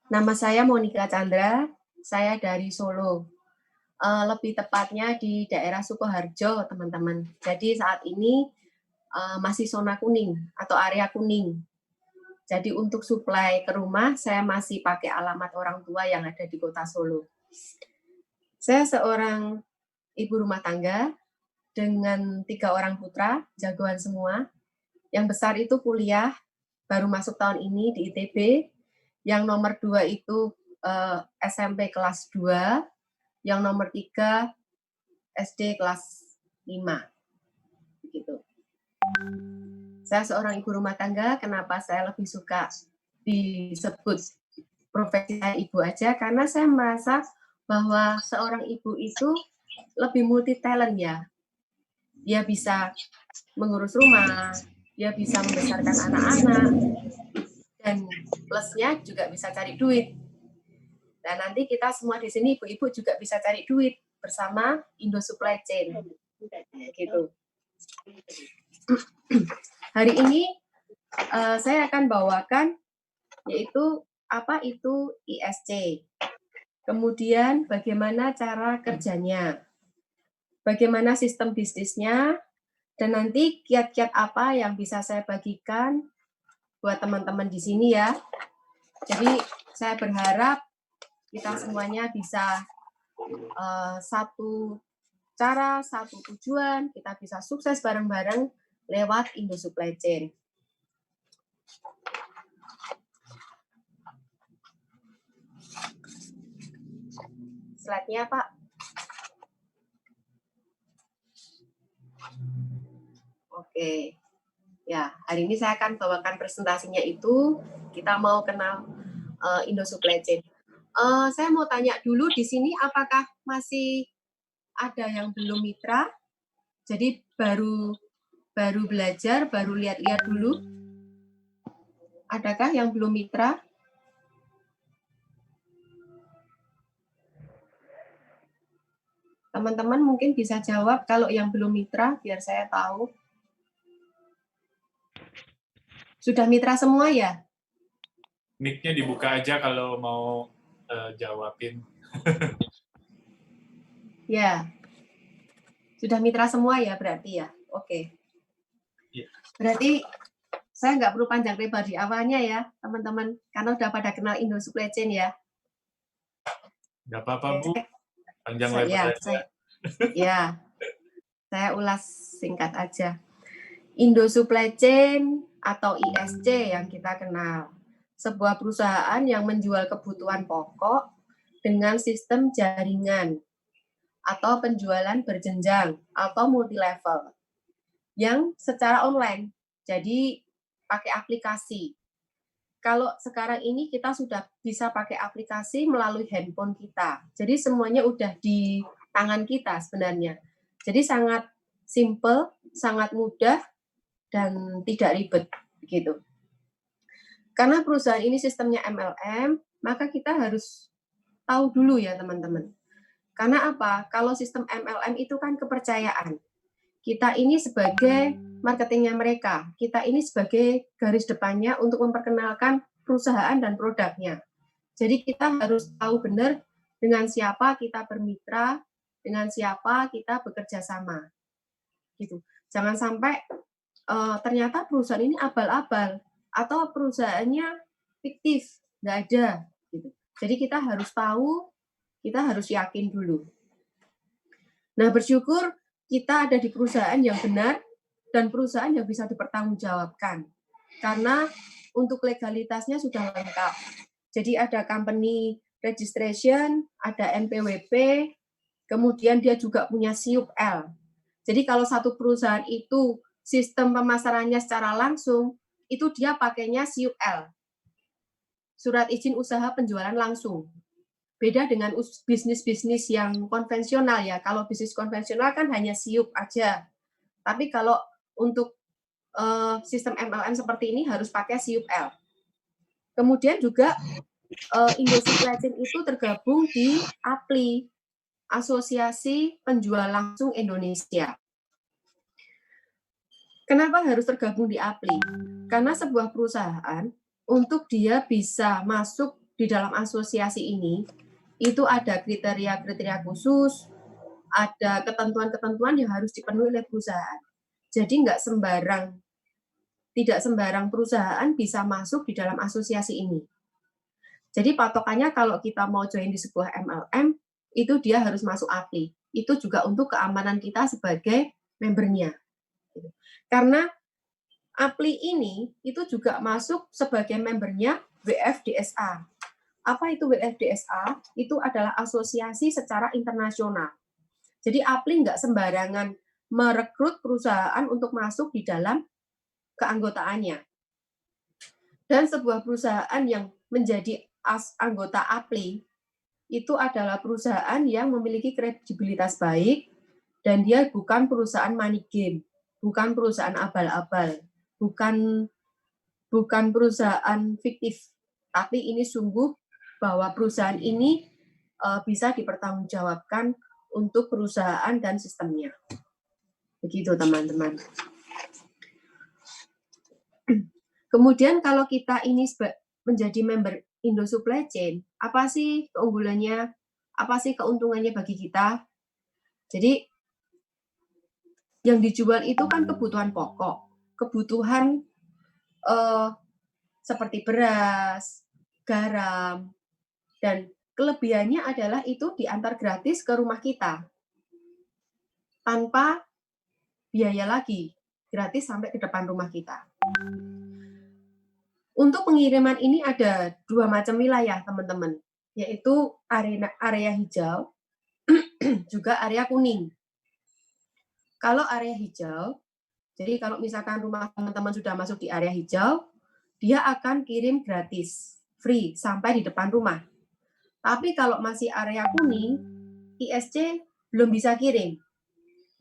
Nama saya Monica Chandra, saya dari Solo. Lebih tepatnya di daerah Sukoharjo, teman-teman. Jadi saat ini masih zona kuning atau area kuning. Jadi untuk suplai ke rumah, saya masih pakai alamat orang tua yang ada di kota Solo. Saya seorang ibu rumah tangga dengan 3 orang putra, jagoan semua. Yang besar itu kuliah, baru masuk tahun ini di ITB. Yang nomor 2 itu SMP kelas 2, yang nomor 3 SD kelas 5. Begitu. Saya seorang ibu rumah tangga, kenapa saya lebih suka disebut profesi saya ibu aja, karena saya merasa bahwa seorang ibu itu lebih multi talent ya. Dia bisa mengurus rumah, dia bisa membesarkan anak-anak, dan plusnya juga bisa cari duit. Dan nanti kita semua di sini ibu-ibu juga bisa cari duit bersama Indo Supply Chain. Gitu. Hari ini saya akan bawakan yaitu apa itu ISC. Kemudian bagaimana cara kerjanya, bagaimana sistem bisnisnya, dan nanti kiat-kiat apa yang bisa saya bagikan buat teman-teman di sini ya. Jadi saya berharap kita semuanya bisa satu cara, satu tujuan, kita bisa sukses bareng-bareng lewat Indo Supply Chain. Slide-nya, Pak. Oke. Ya, hari ini saya akan bawakan presentasinya itu, kita mau kenal Indo Supply Chain. Saya mau tanya dulu di sini apakah masih ada yang belum mitra? Jadi baru belajar, baru lihat-lihat dulu. Adakah yang belum mitra? Teman-teman mungkin bisa jawab kalau yang belum mitra, biar saya tahu. Sudah mitra semua ya? Mic-nya dibuka aja kalau mau jawabin. Ya. Sudah mitra semua ya berarti ya? Oke. Ya. Berarti saya nggak perlu panjang lebar di awalnya ya, teman-teman. Karena udah pada kenal Indo Supply Chain ya. Nggak apa-apa, Bu. Panjang lebar ya, aja. Saya ulas singkat aja. Indo Supply Chain atau ISC yang kita kenal. Sebuah perusahaan yang menjual kebutuhan pokok dengan sistem jaringan atau penjualan berjenjang atau multi level yang secara online. Jadi pakai aplikasi. Kalau sekarang ini kita sudah bisa pakai aplikasi melalui handphone kita. Jadi semuanya udah di tangan kita sebenarnya. Jadi sangat simple, sangat mudah, dan tidak ribet gitu. Karena perusahaan ini sistemnya MLM, maka kita harus tahu dulu ya teman-teman. Karena apa? Kalau sistem MLM itu kan kepercayaan. Kita ini sebagai marketingnya mereka, kita ini sebagai garis depannya untuk memperkenalkan perusahaan dan produknya. Jadi kita harus tahu benar dengan siapa kita bermitra, dengan siapa kita bekerja sama. Gitu. Jangan sampai ternyata perusahaan ini abal-abal atau perusahaannya fiktif, nggak ada. Gitu. Jadi kita harus tahu, kita harus yakin dulu. Nah, bersyukur kita ada di perusahaan yang benar dan perusahaan yang bisa dipertanggungjawabkan. Karena untuk legalitasnya sudah lengkap. Jadi ada company registration, ada NPWP, kemudian dia juga punya SIUP-L. Jadi kalau satu perusahaan itu sistem pemasarannya secara langsung, itu dia pakainya SIUP-L. Surat izin usaha penjualan langsung. Beda dengan bisnis-bisnis yang konvensional ya. Kalau bisnis konvensional kan hanya SIUP aja. Tapi kalau untuk sistem MLM seperti ini harus pakai SIUP-L. Kemudian juga Indo Supply Chain itu tergabung di APLI, Asosiasi Penjual Langsung Indonesia. Kenapa harus tergabung di APLI? Karena sebuah perusahaan untuk dia bisa masuk di dalam asosiasi ini itu ada kriteria-kriteria khusus, ada ketentuan-ketentuan yang harus dipenuhi oleh perusahaan. Jadi tidak sembarang perusahaan bisa masuk di dalam asosiasi ini. Jadi patokannya kalau kita mau join di sebuah MLM, itu dia harus masuk APLI. Itu juga untuk keamanan kita sebagai membernya. Karena APLI ini itu juga masuk sebagai membernya WFDSA. Apa itu WFDSA? Itu adalah asosiasi secara internasional. Jadi APLI nggak sembarangan merekrut perusahaan untuk masuk di dalam keanggotaannya. Dan sebuah perusahaan yang menjadi anggota APLI itu adalah perusahaan yang memiliki kredibilitas baik dan dia bukan perusahaan money game, bukan perusahaan abal-abal, bukan perusahaan fiktif, tapi ini sungguh bahwa perusahaan ini bisa dipertanggungjawabkan untuk perusahaan dan sistemnya. Begitu teman-teman. Kemudian kalau kita ini menjadi member Indo Supply Chain, apa sih keunggulannya? Apa sih keuntungannya bagi kita? Jadi yang dijual itu kan kebutuhan pokok, kebutuhan seperti beras, garam, dan kelebihannya adalah itu diantar gratis ke rumah kita tanpa biaya lagi, gratis sampai ke depan rumah kita. Untuk pengiriman ini ada 2 macam wilayah, teman-teman, yaitu area hijau, juga area kuning. Kalau area hijau, jadi kalau misalkan rumah teman-teman sudah masuk di area hijau, dia akan kirim gratis, free, sampai di depan rumah. Tapi kalau masih area kuning, ISC belum bisa kirim.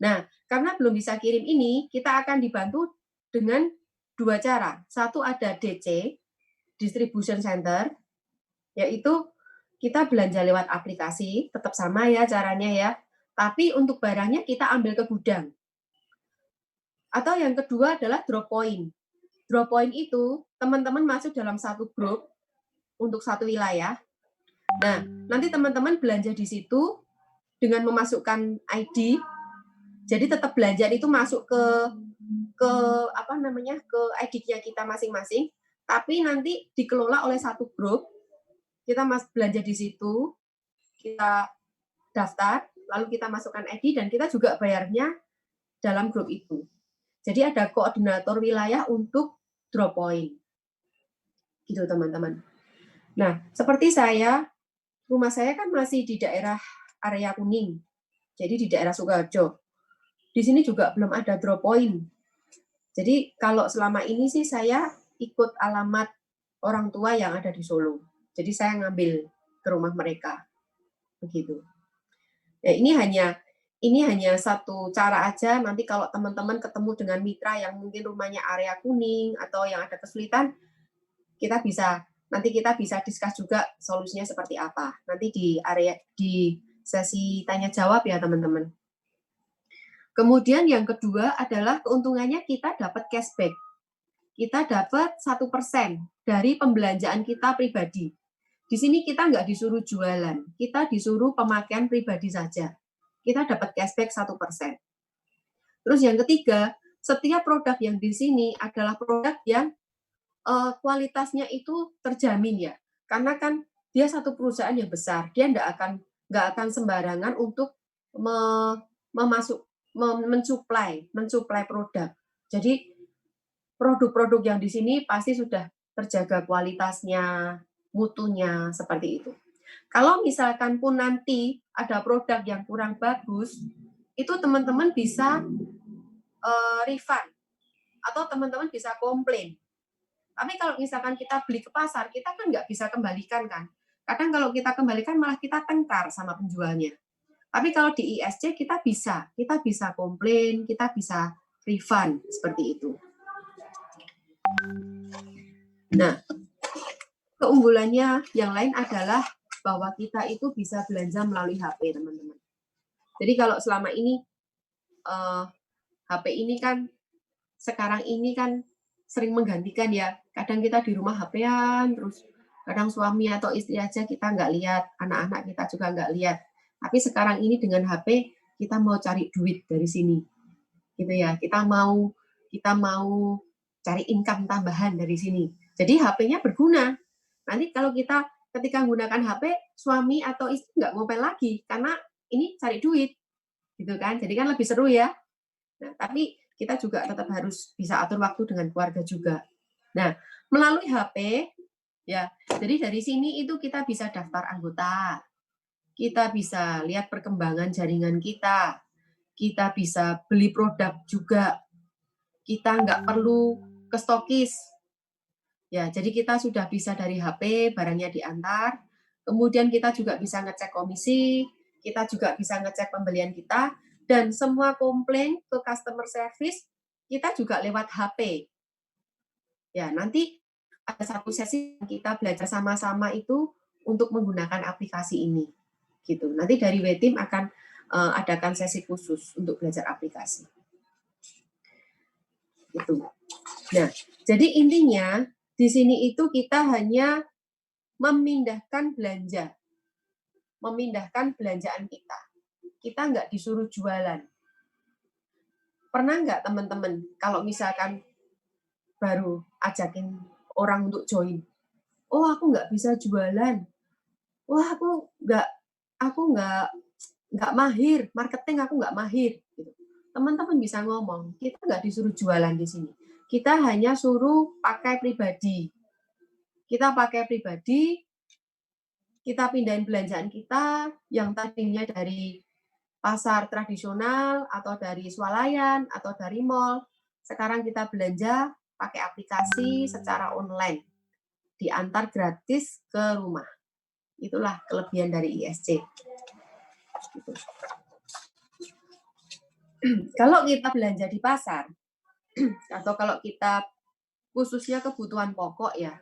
Nah, karena belum bisa kirim ini, kita akan dibantu dengan 2 cara. Satu ada DC, Distribution Center, yaitu kita belanja lewat aplikasi, tetap sama ya caranya ya, tapi untuk barangnya kita ambil ke gudang. Atau yang kedua adalah drop point. Drop point itu teman-teman masuk dalam satu grup untuk satu wilayah. Nah, nanti teman-teman belanja di situ dengan memasukkan ID. Jadi tetap belanja itu masuk ke ID-nya kita masing-masing, tapi nanti dikelola oleh satu grup. Kita belanja di situ, kita daftar, lalu kita masukkan ID dan kita juga bayarnya dalam grup itu. Jadi ada koordinator wilayah untuk drop point. Gitu teman-teman. Nah, seperti rumah saya kan masih di daerah area kuning. Jadi di daerah Sukoharjo. Di sini juga belum ada drop point. Jadi kalau selama ini sih saya ikut alamat orang tua yang ada di Solo. Jadi saya ngambil ke rumah mereka. Begitu. Ya, ini hanya satu cara aja. Nanti kalau teman-teman ketemu dengan mitra yang mungkin rumahnya area kuning atau yang ada kesulitan, kita bisa discuss juga solusinya seperti apa. Nanti di sesi tanya jawab ya teman-teman. Kemudian yang kedua adalah keuntungannya kita dapat cashback. Kita dapat 1% dari pembelanjaan kita pribadi. Di sini kita nggak disuruh jualan, kita disuruh pemakaian pribadi saja. Kita dapat cashback 1%. Terus yang ketiga, setiap produk yang di sini adalah produk yang kualitasnya itu terjamin ya. Karena kan dia satu perusahaan yang besar, dia nggak akan sembarangan untuk mensuplai produk. Jadi produk-produk yang di sini pasti sudah terjaga kualitasnya, mutunya, seperti itu. Kalau misalkan pun nanti ada produk yang kurang bagus, itu teman-teman bisa refund atau teman-teman bisa komplain. Tapi kalau misalkan kita beli ke pasar, kita kan nggak bisa kembalikan kan. Kadang kalau kita kembalikan malah kita tengkar sama penjualnya. Tapi kalau di ISC kita bisa komplain, kita bisa refund seperti itu. Nah, keunggulannya yang lain adalah bahwa kita itu bisa belanja melalui HP, teman-teman. Jadi kalau selama ini HP ini kan sekarang ini kan sering menggantikan ya. Kadang kita di rumah HP-an terus Kadang suami atau istri aja kita nggak lihat, anak-anak kita juga nggak lihat. Tapi sekarang ini dengan HP kita mau cari duit dari sini, gitu ya. Kita mau cari income tambahan dari sini. Jadi HP-nya berguna. Nanti kalau kita ketika menggunakan HP, suami atau istri nggak ngomel lagi karena ini cari duit, gitu kan. Jadi kan lebih seru ya. Nah, tapi kita juga tetap harus bisa atur waktu dengan keluarga juga. Nah, melalui HP ya. Jadi dari sini itu kita bisa daftar anggota. Kita bisa lihat perkembangan jaringan kita bisa beli produk juga. Kita nggak perlu ke stokis. Ya, jadi kita sudah bisa dari HP, barangnya diantar. Kemudian kita juga bisa ngecek komisi, kita juga bisa ngecek pembelian kita, dan semua komplain ke customer service kita juga lewat HP. Ya, nanti ada satu sesi kita belajar sama-sama itu untuk menggunakan aplikasi ini. Gitu. Nanti dari W-Team akan adakan sesi khusus untuk belajar aplikasi. Gitu. Nah, jadi intinya di sini itu kita hanya memindahkan belanjaan kita. Kita nggak disuruh jualan. Pernah nggak teman-teman kalau misalkan baru ajakin orang untuk join, oh aku nggak bisa jualan, wah aku nggak mahir marketing, aku nggak mahir. Gitu. Teman-teman bisa ngomong, kita nggak disuruh jualan di sini. Kita hanya suruh pakai pribadi. Kita pakai pribadi, kita pindahin belanjaan kita yang tadinya dari pasar tradisional atau dari swalayan atau dari mall. Sekarang kita belanja pakai aplikasi secara online, diantar gratis ke rumah. Itulah kelebihan dari ISC. Gitu. Kalau kita belanja di pasar, atau kalau kita khususnya kebutuhan pokok ya,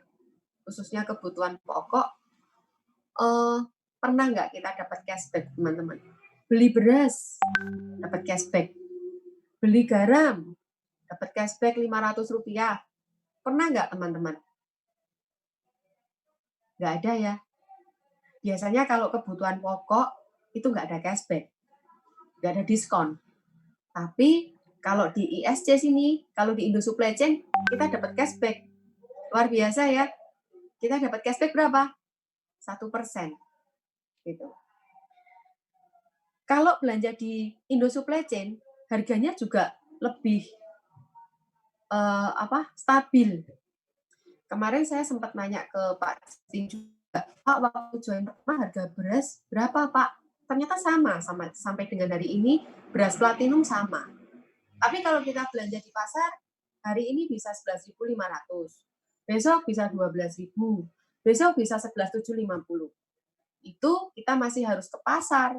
pernah nggak kita dapat cashback, teman-teman? Beli beras, dapat cashback. Beli garam, dapat cashback Rp500. Pernah nggak, teman-teman? Nggak ada ya. Biasanya kalau kebutuhan pokok, itu nggak ada cashback. Nggak ada diskon. Tapi kalau di ISC sini, kalau di Indo Supply Chain, kita dapat cashback. Luar biasa ya. Kita dapat cashback berapa? 1%. Gitu. Kalau belanja di Indo Supply Chain, harganya juga lebih stabil. Kemarin saya sempat nanya ke Pak Justin juga, Pak, waktu join pertama harga beras berapa, Pak? Ternyata sama sampai dengan hari ini, beras platinum sama. Tapi kalau kita belanja di pasar, hari ini bisa 11.500, besok bisa 12.000, besok bisa 11.750. Itu kita masih harus ke pasar,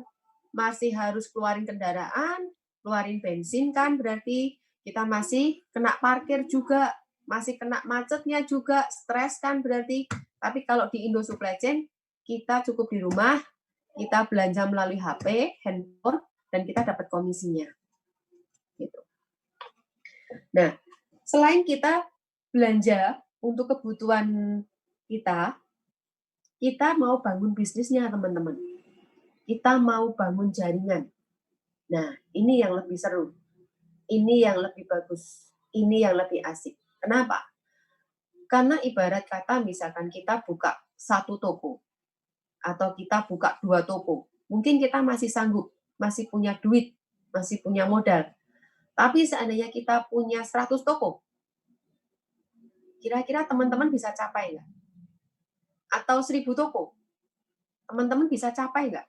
masih harus keluarin kendaraan, keluarin bensin kan, berarti kita masih kena parkir juga, masih kena macetnya juga, stres kan berarti. Tapi kalau di Indo Supply Chain, kita cukup di rumah, kita belanja melalui HP, handphone, dan kita dapat komisinya. Gitu. Nah, selain kita belanja untuk kebutuhan kita mau bangun bisnisnya, teman-teman. Kita mau bangun jaringan. Nah, ini yang lebih seru. Ini yang lebih bagus. Ini yang lebih asik. Kenapa? Karena ibarat kata misalkan kita buka 1 toko atau kita buka 2 toko. Mungkin kita masih sanggup, masih punya duit, masih punya modal. Tapi seandainya kita punya 100 toko, kira-kira teman-teman bisa capai nggak? Atau 1000 toko, teman-teman bisa capai nggak?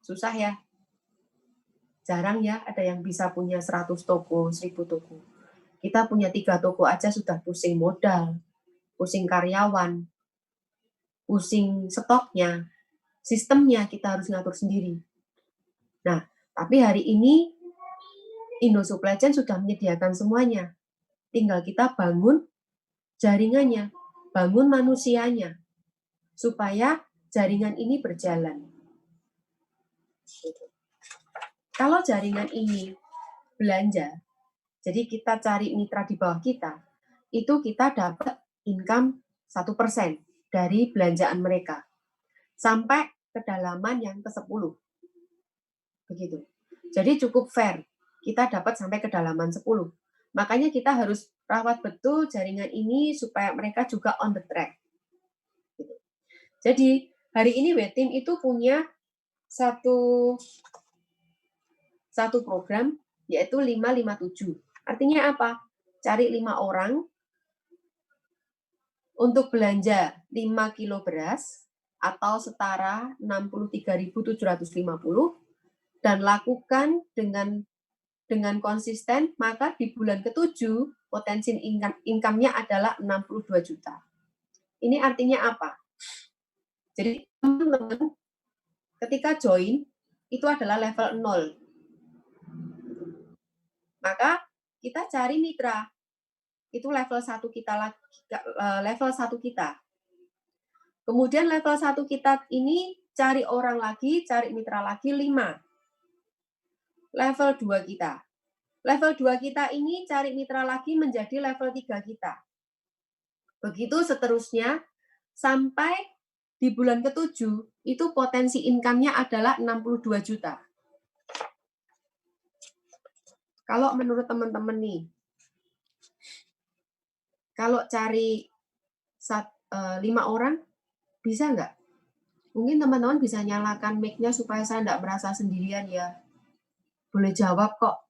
Susah ya. Jarang ya ada yang bisa punya 100 toko, 1000 toko. Kita punya 3 toko aja sudah pusing modal, pusing karyawan, pusing stoknya, sistemnya kita harus ngatur sendiri. Nah, tapi hari ini Indo Supply Chain sudah menyediakan semuanya. Tinggal kita bangun jaringannya, bangun manusianya, supaya jaringan ini berjalan. Kalau jaringan ini belanja, jadi kita cari mitra di bawah kita, itu kita dapat income 1% dari belanjaan mereka. Sampai kedalaman yang ke-10. Begitu. Jadi cukup fair. Kita dapat sampai kedalaman 10. Makanya kita harus rawat betul jaringan ini supaya mereka juga on the track. Gitu. Jadi hari ini Wetim itu punya satu program yaitu 557. Artinya apa? Cari 5 orang untuk belanja 5 kilo beras atau setara 63.750 dan lakukan dengan konsisten, maka di bulan ke-7 potensi income-nya adalah 62 juta. Ini artinya apa? Jadi teman-teman ketika join itu adalah level 0. Maka kita cari mitra. Itu level 1 kita level 1 kita. Kemudian level 1 kita ini cari orang lagi, cari mitra lagi 5. Level 2 kita. Level 2 kita ini cari mitra lagi menjadi level 3 kita. Begitu seterusnya sampai di bulan ke-7 itu potensi income-nya adalah 62 juta. Kalau menurut teman-teman nih, kalau cari 5 orang, bisa nggak? Mungkin teman-teman bisa nyalakan mic-nya supaya saya nggak merasa sendirian ya. Boleh jawab kok.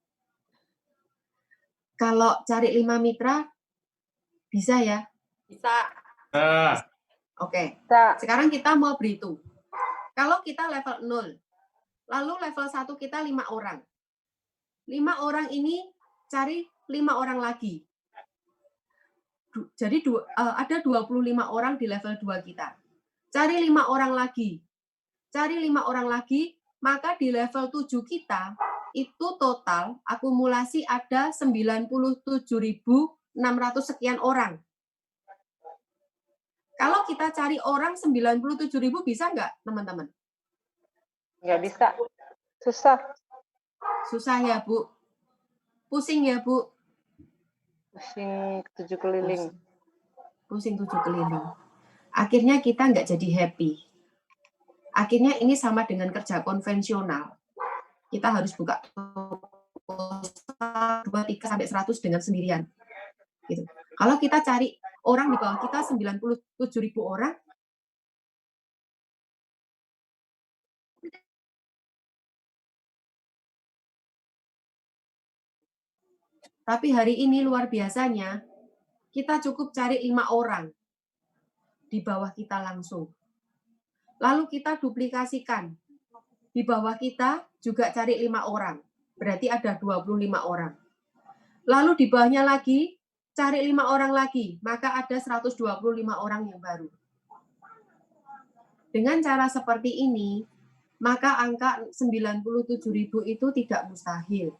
Kalau cari 5 mitra, bisa ya? Bisa. Oke. Bisa. Sekarang kita mau berhitung. Kalau kita level 0, lalu level 1 kita 5 orang. 5 orang ini cari 5 orang lagi. Jadi ada 25 orang di level 2 kita. Cari 5 orang lagi. Cari 5 orang lagi, maka di level 7 kita itu total akumulasi ada 97.600 sekian orang. Kalau kita cari orang 97.000 bisa nggak, teman-teman? Nggak bisa. Susah. Susah ya, Bu. Pusing ya, Bu. Pusing 7 keliling. Pusing 7 keliling. Akhirnya kita nggak jadi happy. Akhirnya ini sama dengan kerja konvensional. Kita harus buka 2, 3, sampai 100 dengan sendirian. Gitu. Kalau kita cari orang di bawah kita 97.000 orang, tapi hari ini luar biasanya, kita cukup cari 5 orang di bawah kita langsung. Lalu kita duplikasikan. Di bawah kita juga cari 5 orang. Berarti ada 25 orang. Lalu di bawahnya lagi, cari 5 orang lagi. Maka ada 125 orang yang baru. Dengan cara seperti ini, maka angka 97.000 itu tidak mustahil.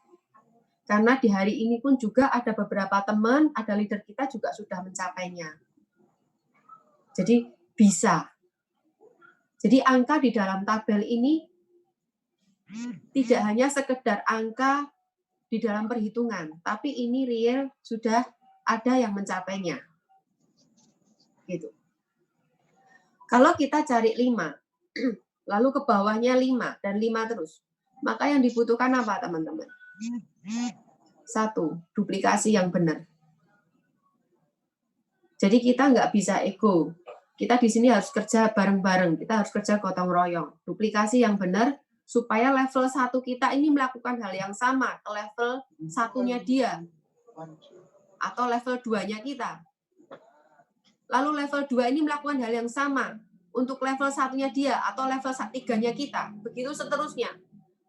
Karena di hari ini pun juga ada beberapa teman, ada leader kita juga sudah mencapainya. Jadi bisa. Jadi angka di dalam tabel ini tidak hanya sekedar angka di dalam perhitungan, tapi ini real sudah ada yang mencapainya. Gitu. Kalau kita cari 5, lalu ke bawahnya 5 dan 5 terus, maka yang dibutuhkan apa, teman-teman? 1, duplikasi yang benar. Jadi kita nggak bisa ego. Kita di sini harus kerja bareng-bareng. Kita harus kerja gotong royong. Duplikasi yang benar supaya level 1 kita ini melakukan hal yang sama ke level 1-nya dia. Atau level 2-nya kita. Lalu level 2 ini melakukan hal yang sama untuk level 1-nya dia atau level 3-nya kita. Begitu seterusnya.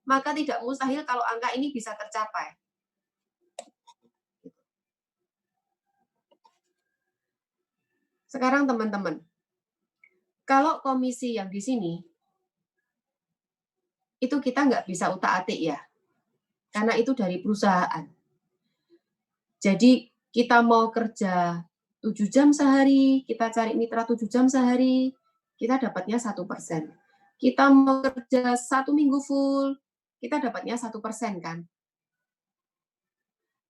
Maka tidak mustahil kalau angka ini bisa tercapai. Sekarang teman-teman, kalau komisi yang di sini, itu kita nggak bisa utak-atik ya. Karena itu dari perusahaan. Jadi kita mau kerja 7 jam sehari, kita cari mitra 7 jam sehari, kita dapatnya 1%. Kita mau kerja 1 minggu full, kita dapatnya 1% kan.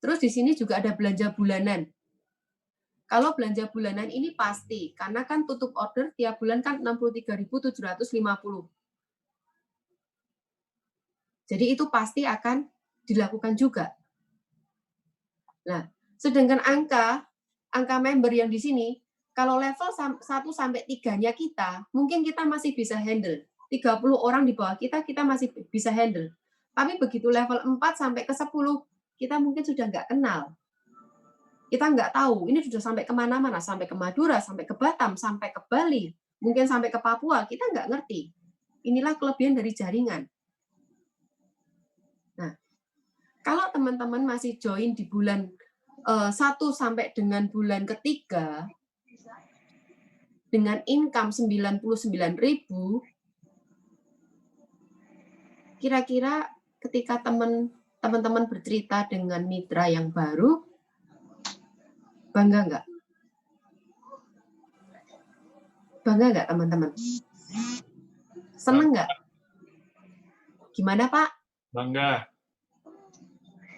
Terus di sini juga ada belanja bulanan. Kalau belanja bulanan ini pasti, karena kan tutup order tiap bulan kan 63.750. Jadi itu pasti akan dilakukan juga. Nah, sedangkan angka member yang di sini, kalau level 1 sampai 3-nya kita, mungkin kita masih bisa handle. 30 orang di bawah kita masih bisa handle. Tapi begitu level 4 sampai ke 10, kita mungkin sudah nggak kenal. Kita nggak tahu, ini sudah sampai kemana-mana, sampai ke Madura, sampai ke Batam, sampai ke Bali, mungkin sampai ke Papua, kita nggak ngerti. Inilah kelebihan dari jaringan. Nah, kalau teman-teman masih join di bulan 1 sampai dengan bulan ketiga, dengan income 99.000, kira-kira ketika teman-teman bercerita dengan mitra yang baru, bangga nggak? Bangga nggak teman-teman? Seneng nggak? Gimana Pak? Bangga.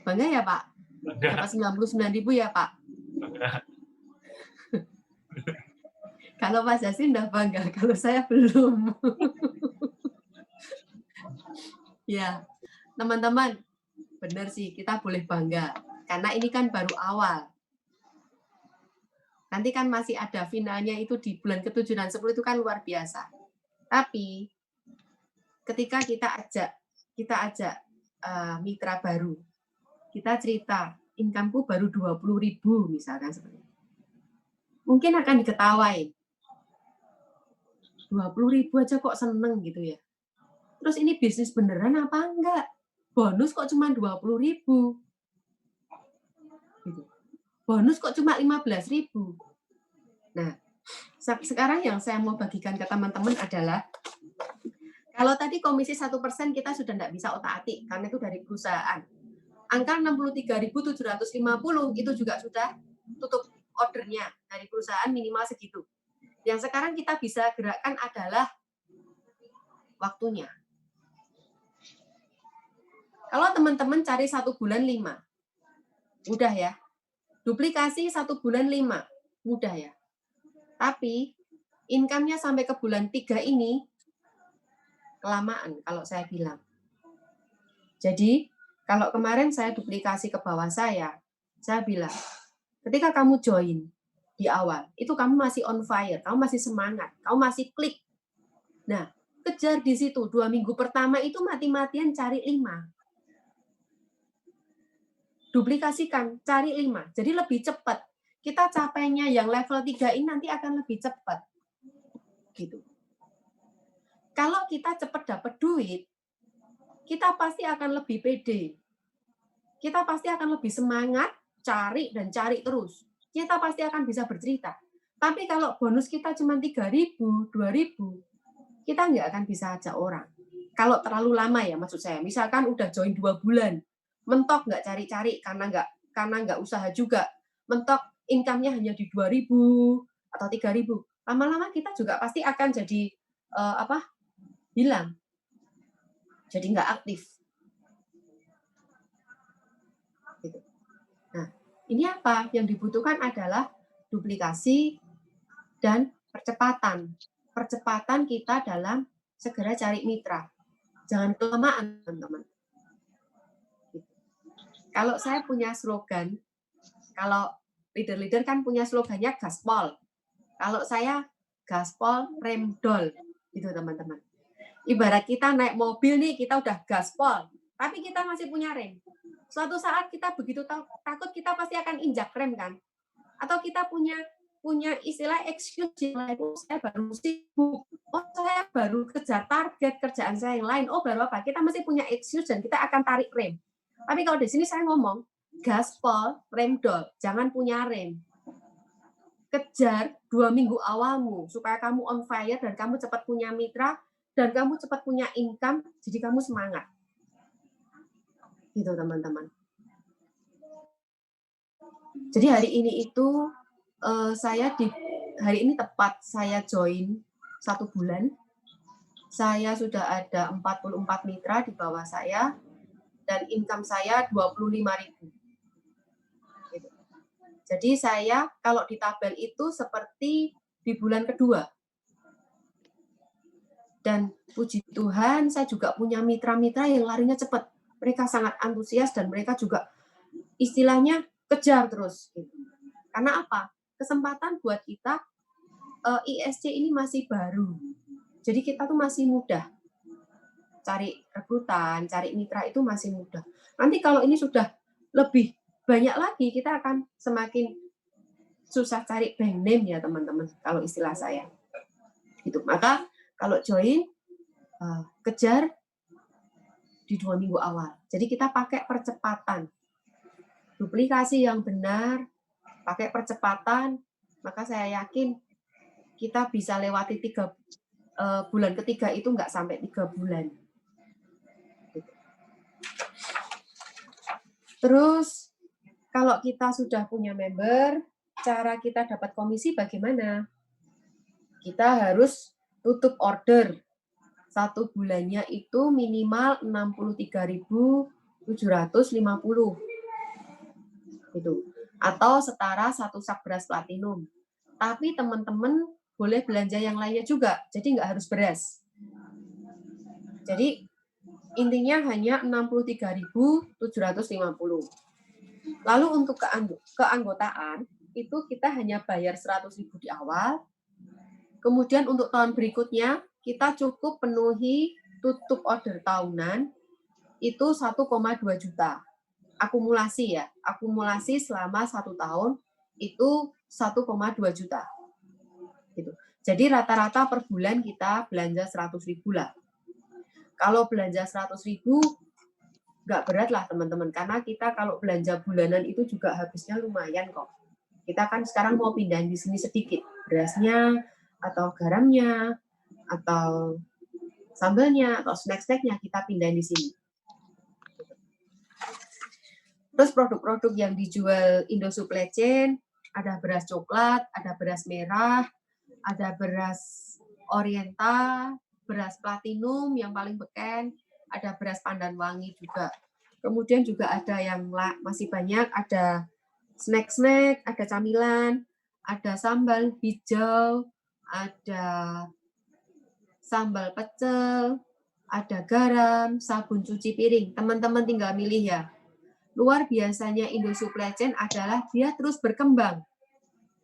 Bangga ya Pak? Bangga. Dapat 99.000 ya Pak? Bangga. Kalau Pak Jasin udah bangga, kalau saya belum. Ya, teman-teman, benar sih kita boleh bangga. Karena ini kan baru awal. Nanti kan masih ada finalnya itu di bulan ke-7 dan 10 itu kan luar biasa. Tapi ketika kita ajak mitra baru, kita cerita, income-ku baru 20.000 misalkan seperti itu. Mungkin akan diketawain. 20.000 aja kok seneng gitu ya. Terus ini bisnis beneran apa enggak? Bonus kok cuma 20.000. Gitu. Bonus kok cuma 15.000. Nah, sekarang yang saya mau bagikan ke teman-teman adalah, kalau tadi komisi 1% kita sudah tidak bisa otak-atik, karena itu dari perusahaan. Angka 63.750 itu juga sudah tutup ordernya dari perusahaan minimal segitu. Yang sekarang kita bisa gerakkan adalah waktunya. Kalau teman-teman cari 1 bulan 5, mudah ya. Duplikasi 1 bulan 5, mudah ya. Tapi income-nya sampai ke bulan 3 ini kelamaan kalau saya bilang. Jadi kalau kemarin saya duplikasi ke bawah saya bilang, ketika kamu join di awal, itu kamu masih on fire, kamu masih semangat, kamu masih klik. Nah, kejar di situ 2 minggu pertama itu mati-matian cari 5. Duplikasikan, cari 5. Jadi lebih cepat. Kita capainya yang level 3 ini nanti akan lebih cepat. Gitu. Kalau kita cepat dapat duit, kita pasti akan lebih pede. Kita pasti akan lebih semangat, cari dan cari terus. Kita pasti akan bisa bercerita. Tapi kalau bonus kita cuma 3.000, 2.000, kita nggak akan bisa ajak orang. Kalau terlalu lama ya maksud saya. Misalkan udah join 2 bulan, mentok nggak cari-cari karena nggak usaha juga. Mentok income-nya hanya di 2.000 atau 3.000. Lama-lama kita juga pasti akan jadi hilang. Jadi nggak aktif. Gitu. Nah, ini apa? Yang dibutuhkan adalah duplikasi dan percepatan. Percepatan kita dalam segera cari mitra. Jangan kelamaan, teman-teman. Gitu. Kalau saya punya slogan, kalau leader-leader kan punya slogannya gaspol. Kalau saya gaspol remdol, gitu teman-teman. Ibarat kita naik mobil nih, kita udah gaspol, tapi kita masih punya rem. Suatu saat kita begitu takut, kita pasti akan injak rem kan? Atau kita punya istilah excuse yang lain. Oh, saya baru sibuk. Oh, saya baru kejar target kerjaan saya yang lain. Oh, baru apa? Kita masih punya excuse dan kita akan tarik rem. Tapi kalau di sini saya ngomong, gaspol, remdol, jangan punya rem. Kejar 2 minggu awalmu supaya kamu on fire dan kamu cepat punya mitra dan kamu cepat punya income, jadi kamu semangat. Gitu teman-teman. Jadi hari ini itu hari ini tepat saya join 1 bulan. Saya sudah ada 44 mitra di bawah saya dan income saya 25.000. Gitu. Jadi saya kalau di tabel itu seperti di bulan kedua. Dan puji Tuhan, saya juga punya mitra-mitra yang larinya cepat. Mereka sangat antusias dan mereka juga istilahnya kejar terus. Karena apa? Kesempatan buat kita, ISC ini masih baru. Jadi kita tuh masih mudah. Cari rekrutan, cari mitra itu masih mudah. Nanti kalau ini sudah lebih banyak lagi, kita akan semakin susah cari brand name ya teman-teman, kalau istilah saya. Gitu. Maka kalau join, kejar di 2 minggu awal. Jadi kita pakai percepatan. Duplikasi yang benar, pakai percepatan, maka saya yakin kita bisa lewati 3 bulan ketiga itu nggak sampai 3 bulan. Terus, kalau kita sudah punya member, cara kita dapat komisi bagaimana? Kita harus tutup order. 1 bulannya itu minimal 63.750. Gitu. Atau setara 1 sak beras platinum. Tapi teman-teman boleh belanja yang lainnya juga, jadi nggak harus beras. Jadi intinya hanya 63.750. Lalu untuk keanggotaan, itu kita hanya bayar 100.000 di awal. Kemudian untuk tahun berikutnya, kita cukup penuhi tutup order tahunan, itu 1,2 juta. Akumulasi ya, akumulasi selama 1 tahun, itu 1,2 juta. Gitu. Jadi rata-rata per bulan kita belanja 100.000 lah. Kalau belanja 100.000, nggak berat lah teman-teman, karena kita kalau belanja bulanan itu juga habisnya lumayan kok. Kita kan sekarang mau pindahin di sini sedikit, berasnya, atau garamnya, atau sambalnya, atau snack-snacknya kita pindahin di sini. Terus produk-produk yang dijual Indo Supply Chain, ada beras coklat, ada beras merah, ada beras Orienta, beras platinum yang paling beken, ada beras pandan wangi juga. Kemudian juga ada yang masih banyak, ada snack-snack, ada camilan, ada sambal hijau, ada sambal pecel, ada garam, sabun cuci piring. Teman-teman tinggal milih ya. Luar biasanya Indo Supply Chain adalah dia terus berkembang.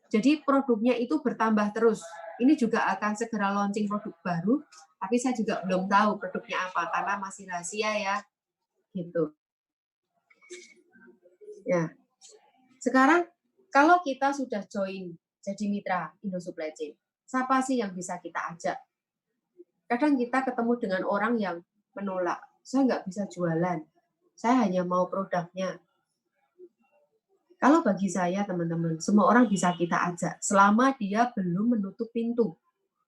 Jadi produknya itu bertambah terus. Ini juga akan segera launching produk baru, tapi saya juga belum tahu produknya apa karena masih rahasia ya. Gitu. Ya. Sekarang kalau kita sudah join jadi mitra Indo Supply Chain, siapa sih yang bisa kita ajak? Kadang kita ketemu dengan orang yang menolak, saya nggak bisa jualan, saya hanya mau produknya. Kalau bagi saya, teman-teman, semua orang bisa kita ajak, selama dia belum menutup pintu,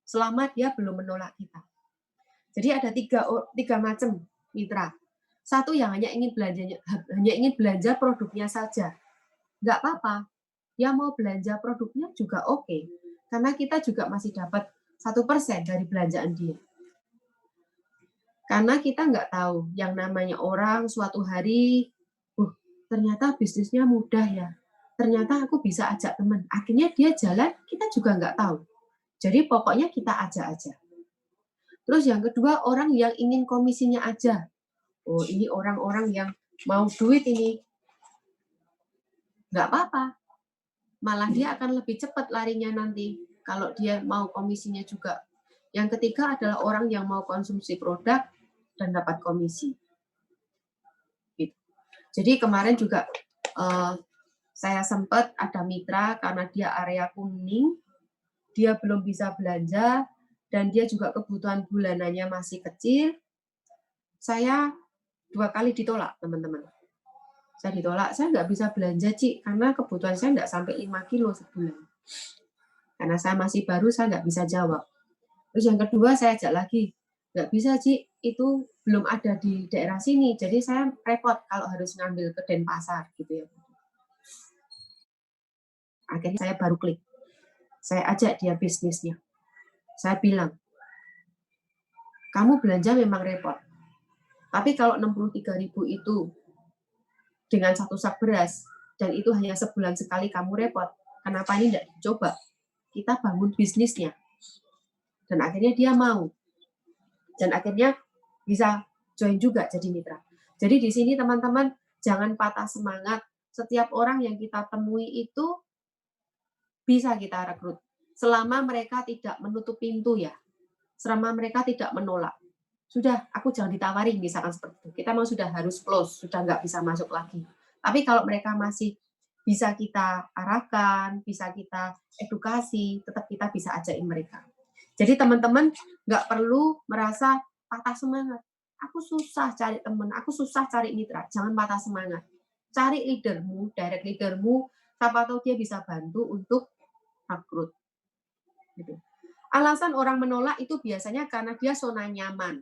selama dia belum menolak kita. Jadi ada tiga macam mitra. Satu yang hanya ingin belanja produknya saja. Nggak apa-apa, dia mau belanja produknya juga oke, karena kita juga masih dapat 1% dari belanjaan dia. Karena kita nggak tahu yang namanya orang suatu hari, ternyata bisnisnya mudah ya. Ternyata aku bisa ajak teman. Akhirnya dia jalan, kita juga nggak tahu. Jadi pokoknya kita ajak aja. Terus yang kedua, orang yang ingin komisinya aja. Oh, ini orang-orang yang mau duit ini. Nggak apa-apa. Malah dia akan lebih cepat larinya nanti. Kalau dia mau komisinya juga. Yang ketiga adalah orang yang mau konsumsi produk dan dapat komisi. Gitu. Jadi kemarin juga saya sempat ada mitra karena dia area kuning, dia belum bisa belanja, dan dia juga kebutuhan bulanannya masih kecil. Saya 2 kali ditolak, teman-teman. Saya ditolak, saya nggak bisa belanja, Ci, karena kebutuhan saya nggak sampai 5 kilo sebulan. Karena saya masih baru, saya nggak bisa jawab. Terus yang kedua, saya ajak lagi. Nggak bisa, Ci, itu belum ada di daerah sini, jadi saya repot kalau harus ngambil ke Denpasar, gitu ya. Akhirnya saya baru klik. Saya ajak dia bisnisnya. Saya bilang, kamu belanja memang repot. Tapi kalau 63.000 itu dengan 1 sak beras, dan itu hanya sebulan sekali kamu repot, kenapa ini tidak dicoba? Kita bangun bisnisnya. Dan akhirnya dia mau. Dan akhirnya bisa join juga jadi mitra. Jadi di sini teman-teman jangan patah semangat. Setiap orang yang kita temui itu bisa kita rekrut. Selama mereka tidak menutup pintu ya. Selama mereka tidak menolak. Sudah, aku jangan ditawari misalkan seperti itu. Kita mau sudah harus close, sudah nggak bisa masuk lagi. Tapi kalau mereka masih bisa kita arahkan, bisa kita edukasi, tetap kita bisa ajakin mereka. Jadi teman-teman nggak perlu merasa patah semangat. Aku susah cari teman, aku susah cari mitra. Jangan patah semangat. Cari leadermu, direct leadermu, siapa tahu dia bisa bantu untuk rekrut. Gitu. Alasan orang menolak itu biasanya karena dia zona nyaman.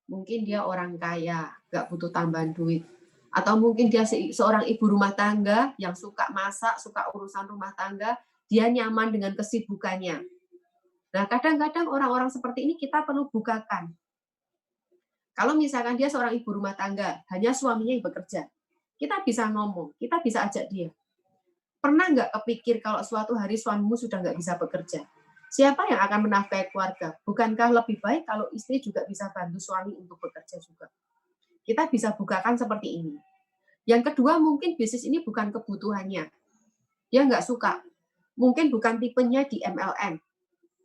Mungkin dia orang kaya, nggak butuh tambahan duit. Atau mungkin dia seorang ibu rumah tangga yang suka masak, suka urusan rumah tangga, dia nyaman dengan kesibukannya. Nah, kadang-kadang orang-orang seperti ini kita perlu bukakan. Kalau misalkan dia seorang ibu rumah tangga, hanya suaminya yang bekerja, kita bisa ngomong, kita bisa ajak dia. Pernah nggak kepikir kalau suatu hari suamimu sudah nggak bisa bekerja? Siapa yang akan menafkahi keluarga? Bukankah lebih baik kalau istri juga bisa bantu suami untuk bekerja juga? Kita bisa bukakan seperti ini. Yang kedua, mungkin bisnis ini bukan kebutuhannya. Dia nggak suka. Mungkin bukan tipenya di MLM.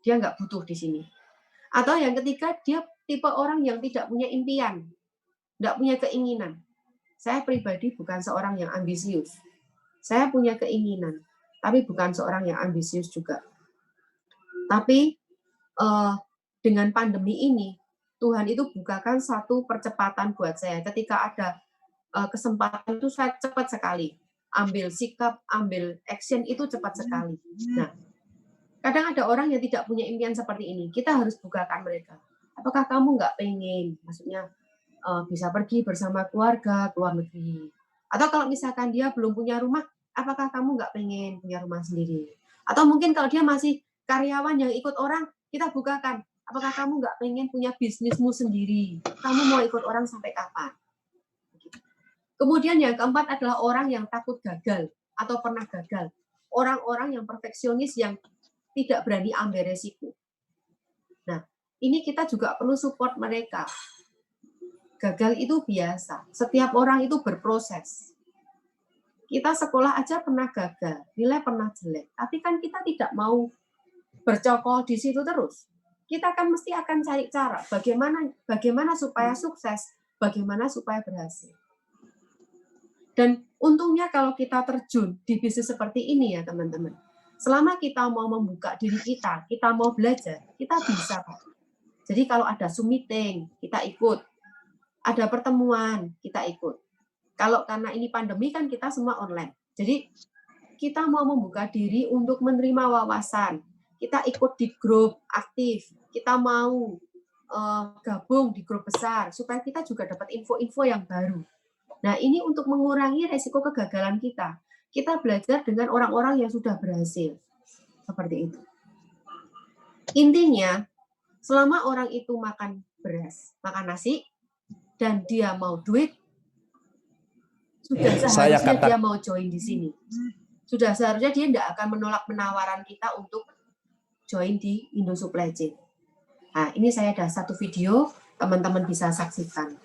Dia nggak butuh di sini. Atau yang ketiga, dia tipe orang yang tidak punya impian. Nggak punya keinginan. Saya pribadi bukan seorang yang ambisius. Saya punya keinginan, tapi bukan seorang yang ambisius juga. Tapi dengan pandemi ini, Tuhan itu bukakan satu percepatan buat saya. Ketika ada kesempatan itu saya cepat sekali. Ambil sikap, ambil action itu cepat sekali. Nah, kadang ada orang yang tidak punya impian seperti ini. Kita harus bukakan mereka. Apakah kamu nggak pengen, maksudnya bisa pergi bersama keluarga, ke luar negeri? Atau kalau misalkan dia belum punya rumah, apakah kamu nggak pengen punya rumah sendiri? Atau mungkin kalau dia masih karyawan yang ikut orang, kita bukakan. Apakah kamu nggak pengen punya bisnismu sendiri? Kamu mau ikut orang sampai kapan? Kemudian yang keempat adalah orang yang takut gagal atau pernah gagal. Orang-orang yang perfeksionis yang tidak berani ambil resiko. Nah, ini kita juga perlu support mereka. Gagal itu biasa. Setiap orang itu berproses. Kita sekolah aja pernah gagal, nilai pernah jelek. Tapi kan kita tidak mau bercokol di situ terus. Kita kan mesti akan cari cara bagaimana supaya sukses, bagaimana supaya berhasil. Dan untungnya kalau kita terjun di bisnis seperti ini ya teman-teman. Selama kita mau membuka diri kita mau belajar, kita bisa Pak. Jadi kalau ada Zoom meeting, kita ikut. Ada pertemuan, kita ikut. Kalau karena ini pandemi kan kita semua online. Jadi kita mau membuka diri untuk menerima wawasan. Kita ikut di grup aktif. Kita mau gabung di grup besar supaya kita juga dapat info-info yang baru. Nah, ini untuk mengurangi resiko kegagalan kita. Kita belajar dengan orang-orang yang sudah berhasil. Seperti itu. Intinya, selama orang itu makan beras, makan nasi, dan dia mau duit, sudah seharusnya dia mau join di sini. Sudah seharusnya dia tidak akan menolak penawaran kita untuk join di Indo Supply Chain. Nah, ini saya ada satu video, teman-teman bisa saksikan.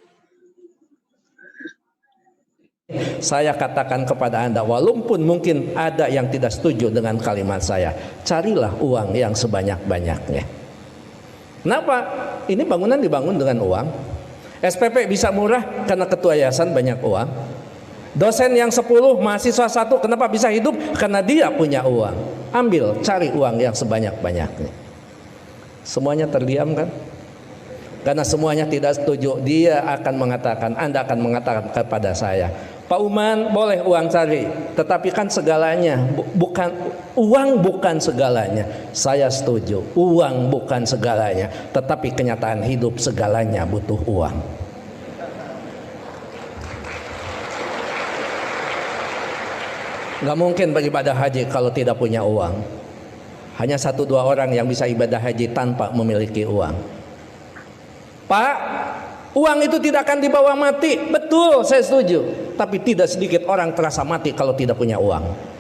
Saya katakan kepada Anda, walaupun mungkin ada yang tidak setuju dengan kalimat saya, carilah uang yang sebanyak-banyaknya. Kenapa? Ini bangunan dibangun dengan uang. SPP bisa murah karena ketua yayasan banyak uang. Dosen yang 10, mahasiswa 1, kenapa bisa hidup? Karena dia punya uang. Ambil, cari uang yang sebanyak-banyaknya. Semuanya terdiam kan? Karena semuanya tidak setuju. Dia akan mengatakan, Anda akan mengatakan kepada saya, Pak Uman boleh uang cari, tetapi kan segalanya bukan uang, bukan segalanya. Saya setuju, uang bukan segalanya, tetapi kenyataan hidup segalanya butuh uang. Gak mungkin beribadah haji kalau tidak punya uang. Hanya 1-2 orang yang bisa ibadah haji tanpa memiliki uang. Pak, uang itu tidak akan dibawa mati. Betul, saya setuju. tapi tidak sedikit orang terasa mati kalau tidak punya uang.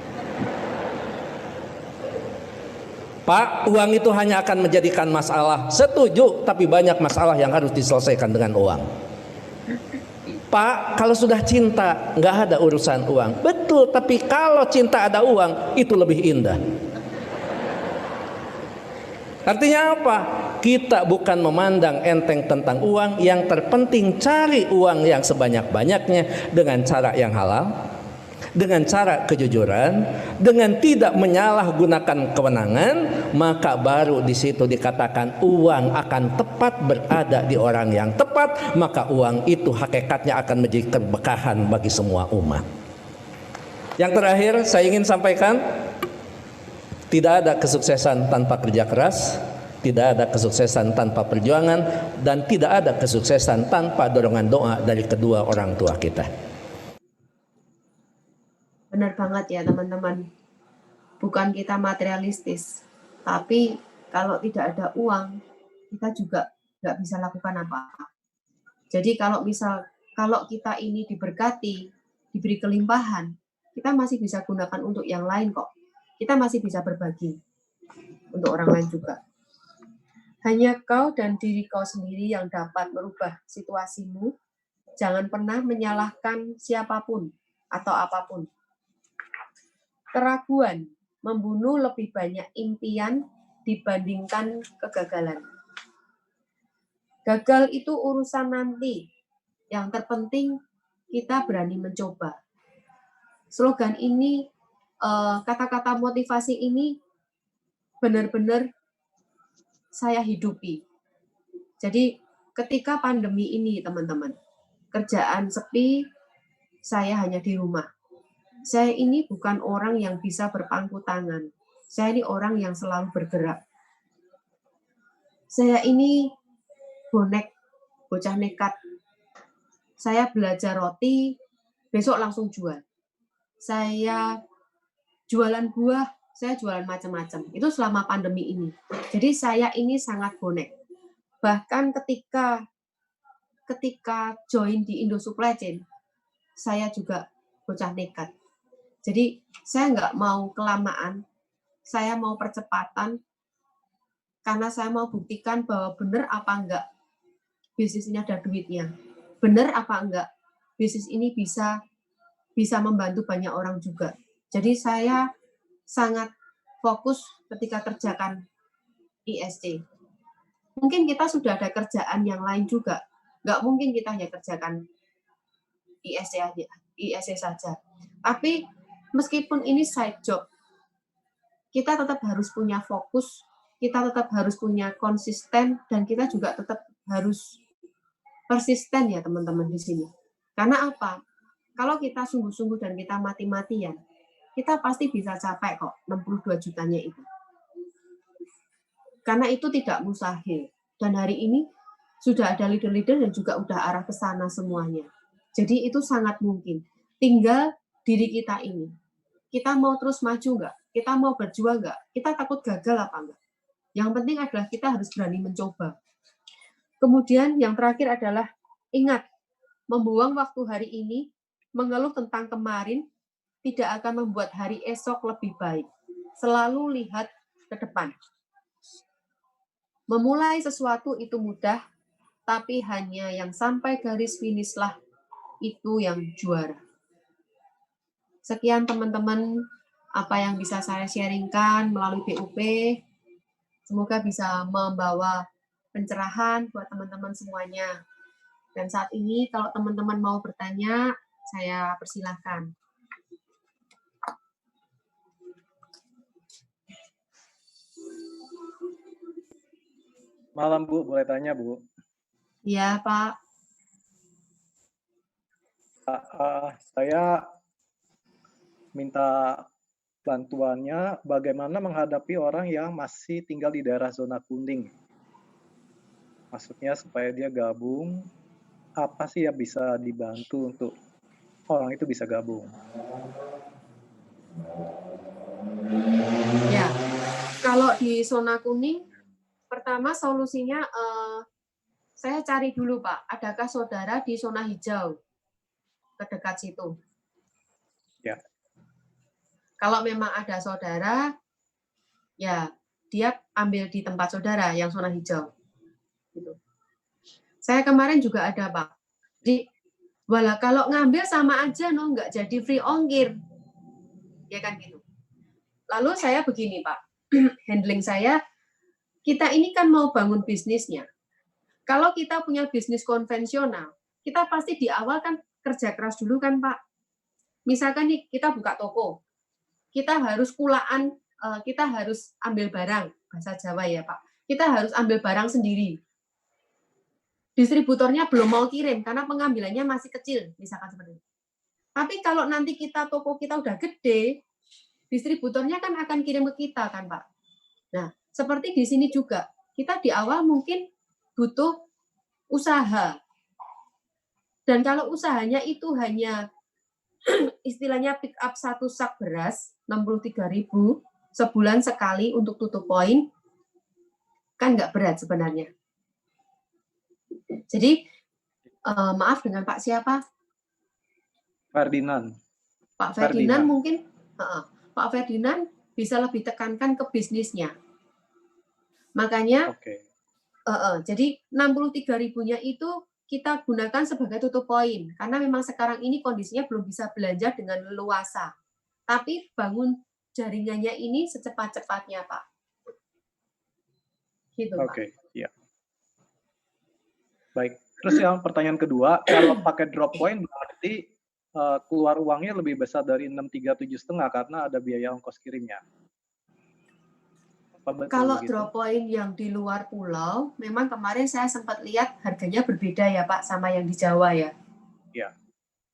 Pak, uang itu hanya akan menjadikan masalah. Setuju, tapi banyak masalah yang harus diselesaikan dengan uang. Pak, kalau sudah cinta nggak ada urusan uang. Betul, tapi kalau cinta ada uang itu lebih indah. Artinya apa? Kita bukan memandang enteng tentang uang. Yang terpenting cari uang yang sebanyak-banyaknya dengan cara yang halal, dengan cara kejujuran, dengan tidak menyalahgunakan kewenangan, maka baru di situ dikatakan uang akan tepat berada di orang yang tepat, maka uang itu hakikatnya akan menjadi keberkahan bagi semua umat. Yang terakhir saya ingin sampaikan, tidak ada kesuksesan tanpa kerja keras, tidak ada kesuksesan tanpa perjuangan, dan tidak ada kesuksesan tanpa dorongan doa dari kedua orang tua kita. Benar banget ya teman-teman. Bukan kita materialistis, tapi kalau tidak ada uang, kita juga nggak bisa lakukan apa-apa. Jadi kalau kita ini diberkati, diberi kelimpahan, kita masih bisa gunakan untuk yang lain kok. Kita masih bisa berbagi untuk orang lain juga. Hanya kau dan diri kau sendiri yang dapat merubah situasimu. Jangan pernah menyalahkan siapapun atau apapun. Keraguan membunuh lebih banyak impian dibandingkan kegagalan. Gagal itu urusan nanti. Yang terpenting kita berani mencoba. Slogan ini, kata-kata motivasi ini benar-benar saya hidupi. Jadi ketika pandemi ini teman-teman, kerjaan sepi, saya hanya di rumah. Saya ini bukan orang yang bisa berpangku tangan. Saya ini orang yang selalu bergerak. Saya ini bonek, bocah nekat. Saya belajar roti, besok langsung jual. Saya jualan buah, saya jualan macam-macam. Itu selama pandemi ini. Jadi saya ini sangat bonek. Bahkan ketika join di Indo Supply Chain, saya juga bocah nekat. Jadi saya nggak mau kelamaan, saya mau percepatan, karena saya mau buktikan bahwa benar apa enggak bisnis ini ada duitnya. Benar apa enggak bisnis ini bisa membantu banyak orang juga. Jadi saya sangat fokus ketika kerjakan ISC. Mungkin kita sudah ada kerjaan yang lain juga. Nggak mungkin kita hanya kerjakan ISC saja. Tapi meskipun ini side job, kita tetap harus punya fokus, kita tetap harus punya konsisten, dan kita juga tetap harus persisten ya teman-teman di sini. Karena apa? Kalau kita sungguh-sungguh dan kita mati-matian, kita pasti bisa capai kok 62 jutanya itu. Karena itu tidak mustahil. Dan hari ini sudah ada leader-leader dan juga udah arah ke sana semuanya. Jadi itu sangat mungkin. Tinggal diri kita ini. Kita mau terus maju nggak? Kita mau berjuang nggak? Kita takut gagal apa enggak? Yang penting adalah kita harus berani mencoba. Kemudian yang terakhir adalah ingat, membuang waktu hari ini, mengeluh tentang kemarin, tidak akan membuat hari esok lebih baik. Selalu lihat ke depan. Memulai sesuatu itu mudah, tapi hanya yang sampai garis finishlah itu yang juara. Sekian teman-teman apa yang bisa saya sharingkan melalui BUP. Semoga bisa membawa pencerahan buat teman-teman semuanya. Dan saat ini kalau teman-teman mau bertanya, saya persilahkan. Malam Bu, boleh tanya Bu? Iya Pak. Saya minta bantuannya bagaimana menghadapi orang yang masih tinggal di daerah zona kuning. Maksudnya supaya dia gabung, apa sih yang bisa dibantu untuk orang itu bisa gabung? Ya, kalau di zona kuning, pertama solusinya saya cari dulu Pak, adakah saudara di zona hijau? terdekat situ. Ya. Kalau memang ada saudara, ya dia ambil di tempat saudara yang zona hijau. Gitu. Saya kemarin juga ada, Pak. Jadi, walah kalau ngambil sama aja, nggak jadi free ongkir. Ya kan gitu. Lalu saya begini, Pak. Handling saya, kita ini kan mau bangun bisnisnya. Kalau kita punya bisnis konvensional, kita pasti di awal kan kerja keras dulu kan, Pak. Misalkan nih kita buka toko, kita harus kulaan, kita harus ambil barang, bahasa Jawa ya Pak. Kita harus ambil barang sendiri. Distributornya belum mau kirim karena pengambilannya masih kecil, misalkan seperti itu. Tapi kalau nanti toko kita udah gede, distributornya kan akan kirim ke kita kan Pak. Nah, seperti di sini juga, kita di awal mungkin butuh usaha. Dan kalau usahanya itu hanya istilahnya pick up 1 sak beras 63.000 sebulan sekali untuk tutup poin, kan nggak berat sebenarnya. Jadi maaf dengan Pak siapa? Ferdinand. Pak Ferdinand mungkin Pak Ferdinand bisa lebih tekankan ke bisnisnya. Makanya jadi 63.000-nya itu kita gunakan sebagai tutup poin karena memang sekarang ini kondisinya belum bisa belanja dengan leluasa. Tapi bangun jaringannya ini secepat-cepatnya, Pak. Gitu, Pak. Oke, ya. Baik. Terus yang pertanyaan kedua, kalau pakai drop point berarti keluar uangnya lebih besar dari 637,5 karena ada biaya ongkos kirimnya. Kalau drop point yang di luar pulau, memang kemarin saya sempat lihat harganya berbeda ya Pak sama yang di Jawa ya. Iya.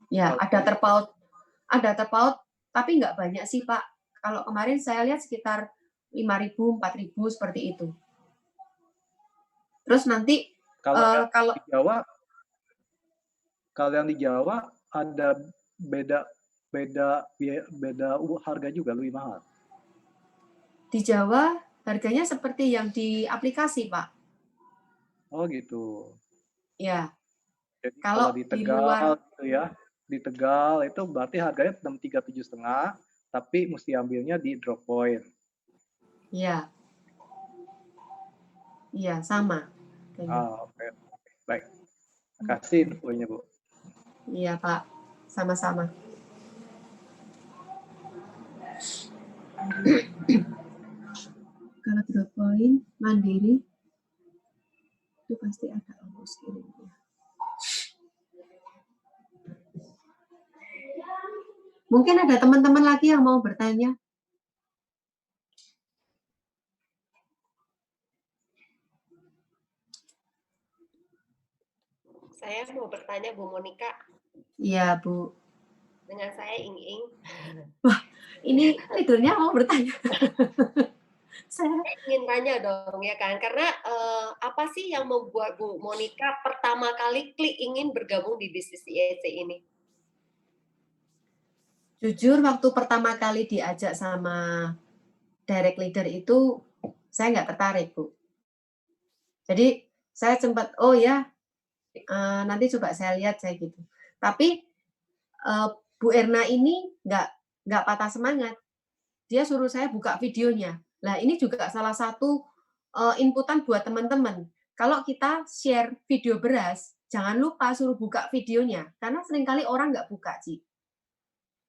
Ya, ada terpaut, tapi nggak banyak sih Pak. Kalau kemarin saya lihat sekitar 5.000, 4.000 seperti itu. Terus nanti kalau yang di Jawa ada beda harga juga lebih mahal. Di Jawa harganya seperti yang di aplikasi, Pak. Oh gitu. Ya. Jadi kalau di Tegal luar, gitu ya, di Tegal itu berarti harganya 637,5, tapi mesti ambilnya di drop point. Iya. Iya, sama. Oke. Baik. Terima kasih infonya, Bu. Iya, Pak. Sama-sama. Kalau drop point mandiri itu pasti ada ongkos kirimnya. Mungkin ada teman-teman lagi yang mau bertanya. Saya mau bertanya Bu Monika. Iya, Bu. Dengan saya Ing-Ing. Wah, ini tidurnya mau bertanya. Saya ingin tanya dong ya kan, karena apa sih yang membuat Bu Monika pertama kali klik ingin bergabung di bisnis IEC ini? Jujur waktu pertama kali diajak sama direct leader itu saya nggak tertarik, Bu. Jadi saya sempat nanti coba saya lihat saya gitu. Tapi Bu Erna ini nggak patah semangat. Dia suruh saya buka videonya. Nah, ini juga salah satu inputan buat teman-teman. Kalau kita share video beras, jangan lupa suruh buka videonya. Karena seringkali orang nggak buka, Ci.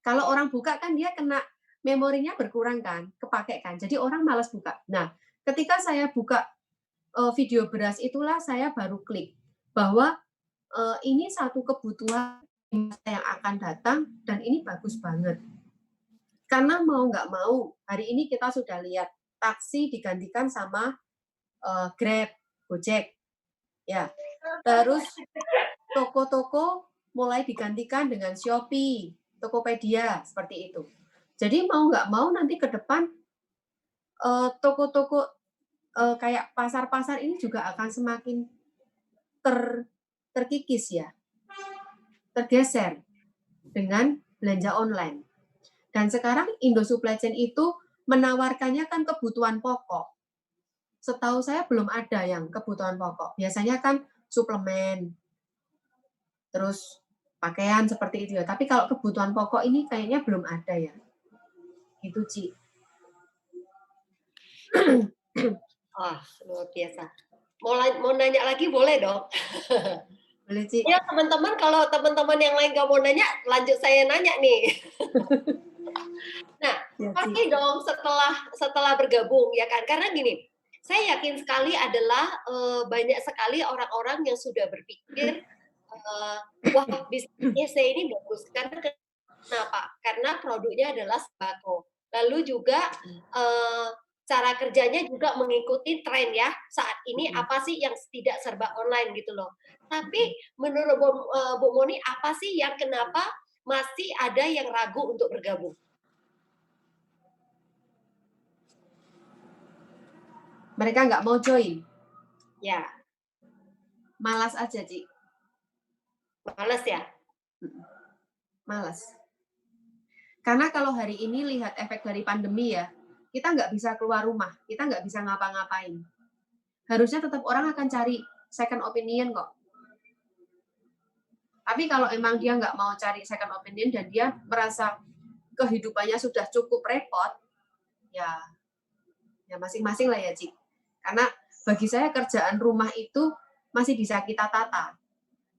Kalau orang buka kan dia kena memorinya berkurang kan, kepake kan. Jadi orang malas buka. Nah, ketika saya buka video beras itulah saya baru klik bahwa ini satu kebutuhan yang akan datang dan ini bagus banget. Karena mau nggak mau, hari ini kita sudah lihat taksi digantikan sama Grab, Gojek. Ya. Terus toko-toko mulai digantikan dengan Shopee, Tokopedia, seperti itu. Jadi mau nggak mau nanti ke depan toko-toko kayak pasar-pasar ini juga akan semakin terkikis ya, tergeser dengan belanja online. Dan sekarang Indo Supply Chain itu menawarkannya kan kebutuhan pokok. Setahu saya belum ada yang kebutuhan pokok. Biasanya kan suplemen, terus pakaian seperti itu ya. Tapi kalau kebutuhan pokok ini kayaknya belum ada ya. Gitu, Ci. Wah, luar biasa. Mau nanya lagi boleh dong? Boleh, Ci. Ya teman-teman, kalau teman-teman yang lain nggak mau nanya, lanjut saya nanya nih. Nah, Ya, pasti Ci. dong setelah bergabung ya kan? Karena gini, saya yakin sekali adalah banyak sekali orang-orang yang sudah berpikir, wah bisnis saya ini bagus. Karena kenapa? Karena produknya adalah sembako. Lalu juga cara kerjanya juga mengikuti tren ya. Saat ini apa sih yang tidak serba online gitu loh. Tapi menurut Bu Moni, apa sih yang kenapa masih ada yang ragu untuk bergabung? Mereka nggak mau join. Ya, Malas aja, Ci. males ya? Malas. Karena kalau hari ini lihat efek dari pandemi ya, kita nggak bisa keluar rumah, kita nggak bisa ngapa-ngapain. Harusnya tetap orang akan cari second opinion kok. Tapi kalau emang dia nggak mau cari second opinion dan dia merasa kehidupannya sudah cukup repot, ya masing-masing lah ya, Ci. Karena bagi saya kerjaan rumah itu masih bisa kita tata.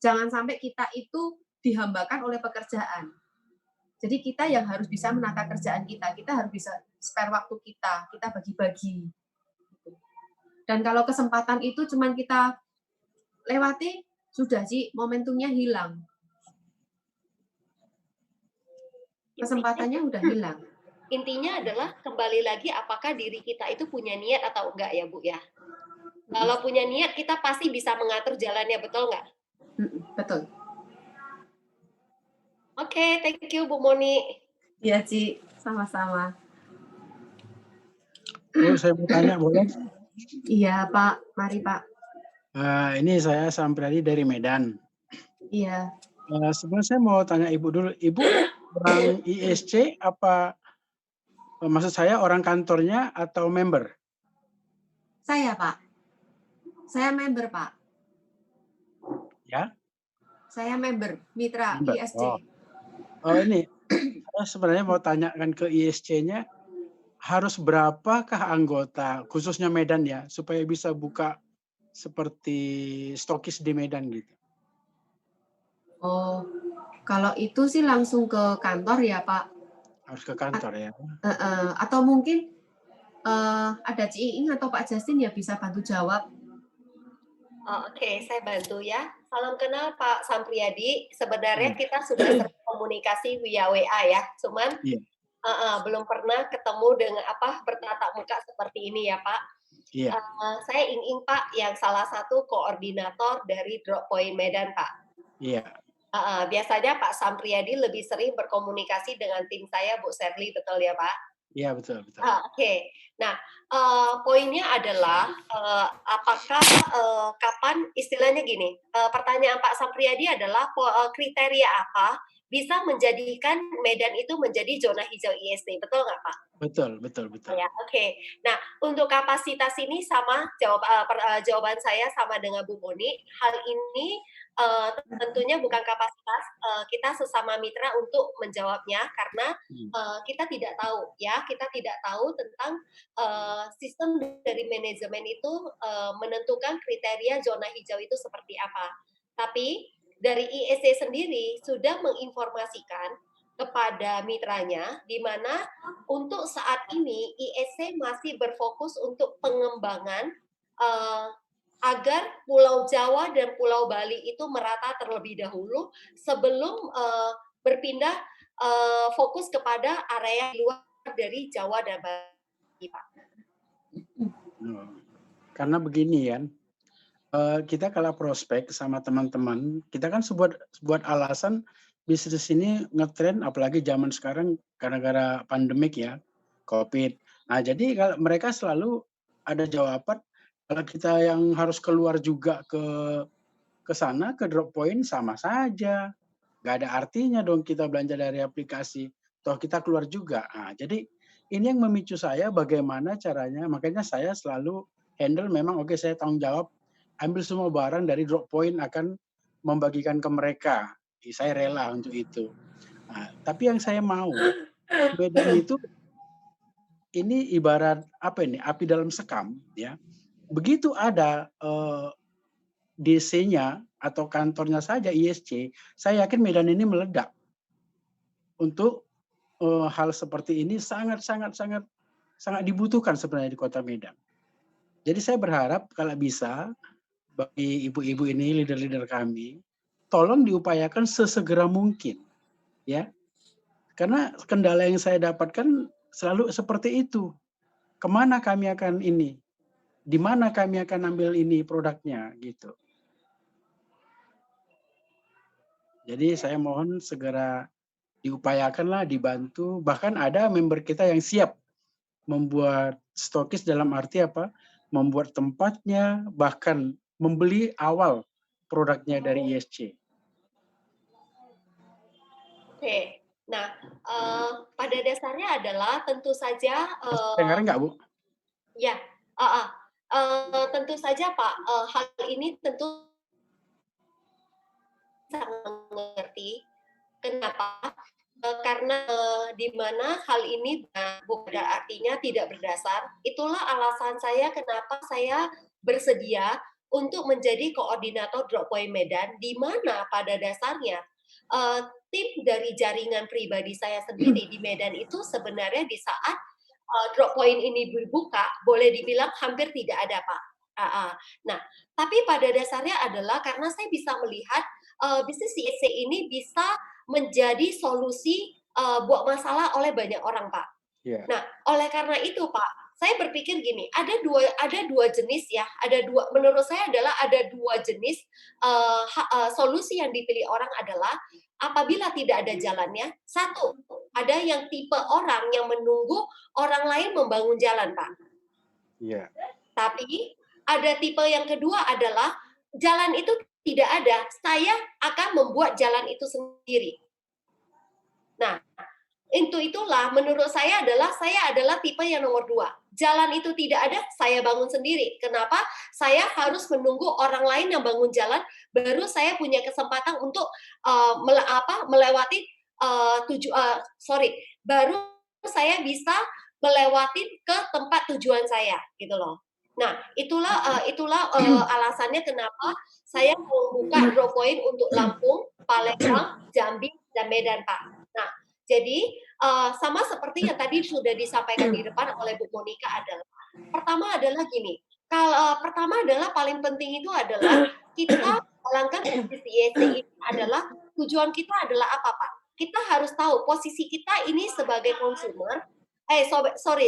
Jangan sampai kita itu dihambakan oleh pekerjaan. Jadi kita yang harus bisa menata kerjaan kita harus bisa spare waktu kita bagi-bagi. Dan kalau kesempatan itu cuman kita lewati, sudah sih momentumnya hilang. Kesempatannya udah hilang. Intinya adalah kembali lagi apakah diri kita itu punya niat atau enggak ya Bu ya. Kalau punya niat kita pasti bisa mengatur jalannya, betul nggak? Betul. Oke, thank you Bu Moni. Iya, Ci. Sama-sama. Bu, saya mau tanya boleh? Iya, Pak. Mari, Pak. Ini saya Sampriadi dari Medan. Iya. Sebenarnya saya mau tanya Ibu dulu. Ibu orang ISC apa? Maksud saya orang kantornya atau member? Saya, Pak. Saya member, Pak. Ya? Saya member, mitra Member. ISC. Oh ini, saya sebenarnya mau tanyakan ke ISC-nya, harus berapakah anggota, khususnya Medan ya, supaya bisa buka seperti stokis di Medan gitu? Oh, kalau itu sih langsung ke kantor ya, Pak. Harus ke kantor ya? Atau mungkin ada Ci Iing atau Pak Justin ya bisa bantu jawab. Oke, saya bantu ya. Salam kenal Pak Sampriadi. Sebenarnya kita sudah sering komunikasi via WA ya, cuman belum pernah ketemu dengan bertatap muka seperti ini ya Pak. Iya. Saya Iing Pak, yang salah satu koordinator dari Drop Point Medan Pak. Iya. Biasanya Pak Sampriadi lebih sering berkomunikasi dengan tim saya Bu Sherly, betul ya Pak? Iya, betul. Oke. Nah, poinnya adalah apakah kapan, istilahnya gini, pertanyaan Pak Sampriadi adalah kriteria apa bisa menjadikan Medan itu menjadi zona hijau ISD, betul nggak Pak? Betul. Ya, oke. Nah, untuk kapasitas ini sama jawaban saya sama dengan Bu Moni. Hal ini tentunya bukan kapasitas, kita sesama mitra untuk menjawabnya karena kita tidak tahu ya, kita tidak tahu tentang sistem dari manajemen itu menentukan kriteria zona hijau itu seperti apa. Tapi dari ISC sendiri sudah menginformasikan kepada mitranya, di mana untuk saat ini ISC masih berfokus untuk pengembangan agar Pulau Jawa dan Pulau Bali itu merata terlebih dahulu sebelum berpindah fokus kepada area luar dari Jawa dan Bali, Pak. Karena begini kan, kita kalau prospek sama teman-teman, kita kan buat alasan bisnis ini ngetren, apalagi zaman sekarang gara-gara pandemik ya, COVID. Nah jadi kalau mereka selalu ada jawaban, kalau kita yang harus keluar juga ke sana, ke drop point sama saja. Nggak ada artinya dong kita belanja dari aplikasi, toh kita keluar juga. Nah, jadi ini yang memicu saya bagaimana caranya, makanya saya selalu handle memang oke, saya tanggung jawab ambil semua barang dari drop point akan membagikan ke mereka. saya rela untuk itu. Nah, tapi yang saya mau, Medan itu ini ibarat apa ini, api dalam sekam, ya. Begitu ada DC-nya atau kantornya saja ISC, saya yakin Medan ini meledak. Untuk hal seperti ini sangat dibutuhkan sebenarnya di Kota Medan. Jadi saya berharap kalau bisa bagi ibu-ibu ini, leader-leader kami, tolong diupayakan sesegera mungkin, ya. Karena kendala yang saya dapatkan selalu seperti itu. Kemana kami akan ini? Di mana kami akan ambil ini produknya, gitu. Jadi saya mohon segera diupayakanlah, dibantu. Bahkan ada member kita yang siap membuat stokis dalam arti apa? Membuat tempatnya, bahkan membeli awal produknya dari ISC. Oke. Nah, pada dasarnya adalah tentu saja Dengar nggak, Bu? ya, tentu saja Pak, hal ini tentu sangat mengerti. Kenapa? Karena di mana hal ini bukan artinya tidak berdasar. Itulah alasan saya kenapa saya bersedia untuk menjadi koordinator Drop Point Medan, di mana pada dasarnya tim dari jaringan pribadi saya sendiri di Medan itu sebenarnya di saat Drop Point ini dibuka, boleh dibilang hampir tidak ada, Pak. Nah, tapi pada dasarnya adalah karena saya bisa melihat bisnis ISC ini bisa menjadi solusi buat masalah oleh banyak orang, Pak. Iya. Nah, oleh karena itu, Pak, saya berpikir gini, ada dua jenis ya, menurut saya adalah ada dua jenis solusi yang dipilih orang adalah apabila tidak ada jalannya. Satu, ada yang tipe orang yang menunggu orang lain membangun jalan, Pak. Iya. Tapi ada tipe yang kedua adalah jalan itu tidak ada, saya akan membuat jalan itu sendiri. Nah, itulah menurut saya adalah tipe yang nomor 2. Jalan itu tidak ada, saya bangun sendiri. Kenapa? Saya harus menunggu orang lain yang bangun jalan, baru saya punya kesempatan untuk melewati baru saya bisa melewati ke tempat tujuan saya, gitu loh. Nah, itulah alasannya kenapa saya membuka Drop Point untuk Lampung, Palembang, Jambi, dan Medan, Pak. Nah, jadi sama seperti yang tadi sudah disampaikan di depan oleh Bu Monica adalah pertama adalah gini. Pertama adalah paling penting itu adalah kita melangkah bisnis ISC ini adalah tujuan kita adalah apa, Pak? Kita harus tahu posisi kita ini sebagai konsumer,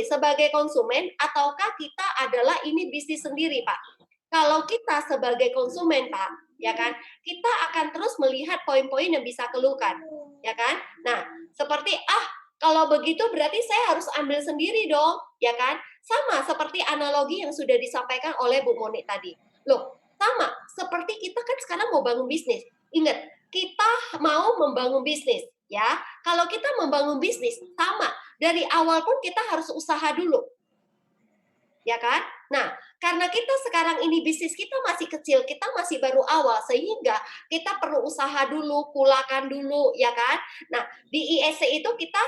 sebagai konsumen ataukah kita adalah ini bisnis sendiri, Pak. Kalau kita sebagai konsumen, Pak, ya kan, kita akan terus melihat poin-poin yang bisa keluhkan, ya kan? Nah, seperti kalau begitu berarti saya harus ambil sendiri dong, ya kan? Sama seperti analogi yang sudah disampaikan oleh Bu Moni tadi. Loh, sama seperti kita kan sekarang mau bangun bisnis. Ingat, kita mau membangun bisnis, ya. Kalau kita membangun bisnis, sama. Dari awal pun kita harus usaha dulu. Ya kan? Nah, karena kita sekarang ini bisnis kita masih kecil, kita masih baru awal, sehingga kita perlu usaha dulu, kulakan dulu, ya kan? Nah, di ISC itu kita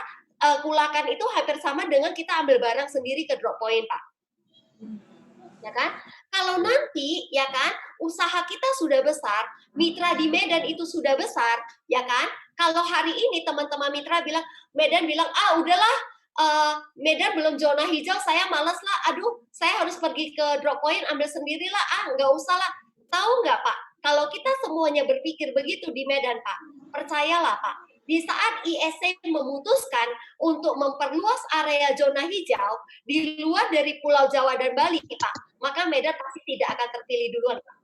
kulakan itu hampir sama dengan kita ambil barang sendiri ke Drop Point, Pak. Ya kan? Kalau nanti, ya kan, usaha kita sudah besar, mitra di Medan itu sudah besar, ya kan? Kalau hari ini teman-teman mitra bilang, Medan bilang, udahlah, Medan belum zona hijau, saya males lah, aduh, saya harus pergi ke Drop Point, ambil sendirilah, nggak usah lah. Tahu nggak, Pak? Kalau kita semuanya berpikir begitu di Medan, Pak, percayalah, Pak, di saat ISC memutuskan untuk memperluas area zona hijau di luar dari Pulau Jawa dan Bali, Pak, maka Medan pasti tidak akan terpilih duluan, Pak.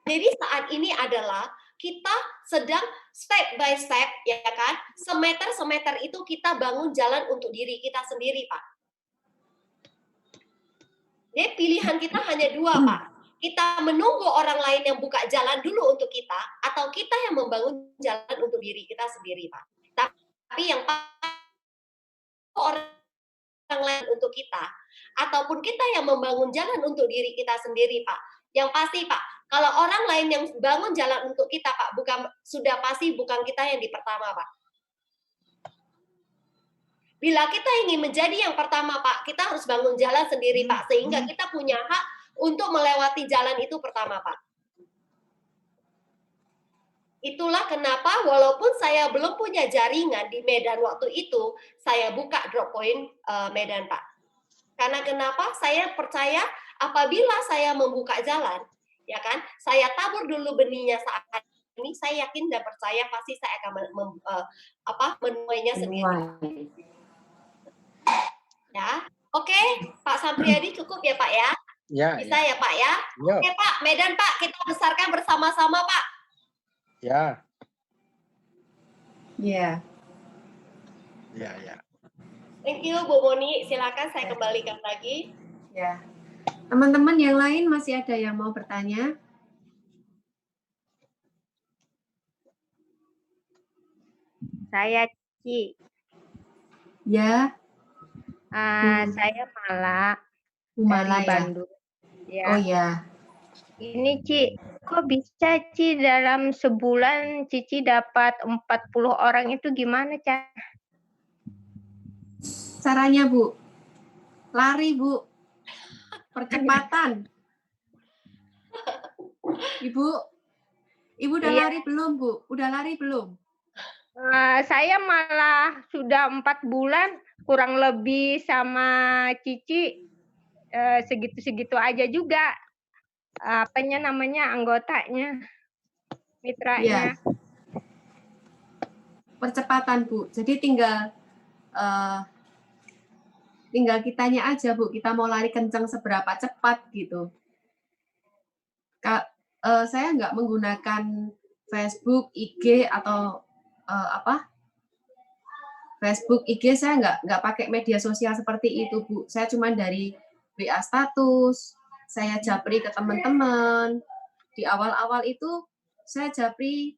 Jadi saat ini adalah kita sedang step by step, ya kan, semeter itu kita bangun jalan untuk diri kita sendiri, Pak. Jadi pilihan kita hanya 2, Pak. Kita menunggu orang lain yang buka jalan dulu untuk kita, atau kita yang membangun jalan untuk diri kita sendiri, Pak. Tapi yang orang lain untuk kita, ataupun kita yang membangun jalan untuk diri kita sendiri, Pak. Yang pasti, Pak, Kalau orang lain yang bangun jalan untuk kita, Pak, sudah pasti bukan kita yang di pertama, Pak. Bila kita ingin menjadi yang pertama, Pak, kita harus bangun jalan sendiri, Pak, sehingga kita punya hak untuk melewati jalan itu pertama, Pak. Itulah kenapa walaupun saya belum punya jaringan di Medan waktu itu, saya buka drop point Medan, Pak. Karena kenapa? Saya percaya apabila saya membuka jalan, ya kan? Saya tabur dulu benihnya saat ini, saya yakin dan percaya pasti saya akan menuainya sendiri. Ya, oke, Pak Sampriadi cukup ya, Pak ya? Ya, Bisa ya, Pak ya? Ya. Oke, Pak, Medan, Pak, kita besarkan bersama-sama, Pak. Ya, Ya. ya. Thank you, Bu Moni. Silakan saya kembalikan lagi. Ya. Teman-teman yang lain masih ada yang mau bertanya? Saya Ci. Ya. Saya Mala Mala dari ya. Bandung. Ya. Oh ya. Ini Ci, kok bisa Ci dalam sebulan Cici dapat 40 orang itu gimana, Ca? Caranya, Bu? Lari, Bu. Percepatan. Ibu udah lari belum, Bu? Udah lari belum? Saya malah sudah 4 bulan kurang lebih sama Cici segitu-segitu aja juga. Anggotanya, mitranya. Ya. Percepatan, Bu. Jadi tinggal kitanya aja, Bu. Kita mau lari kencang seberapa cepat gitu. Saya nggak menggunakan Facebook, IG atau Facebook, IG saya nggak pakai media sosial seperti itu, Bu. Saya cuma dari WA status, saya japri ke teman-teman. Di awal-awal itu saya japri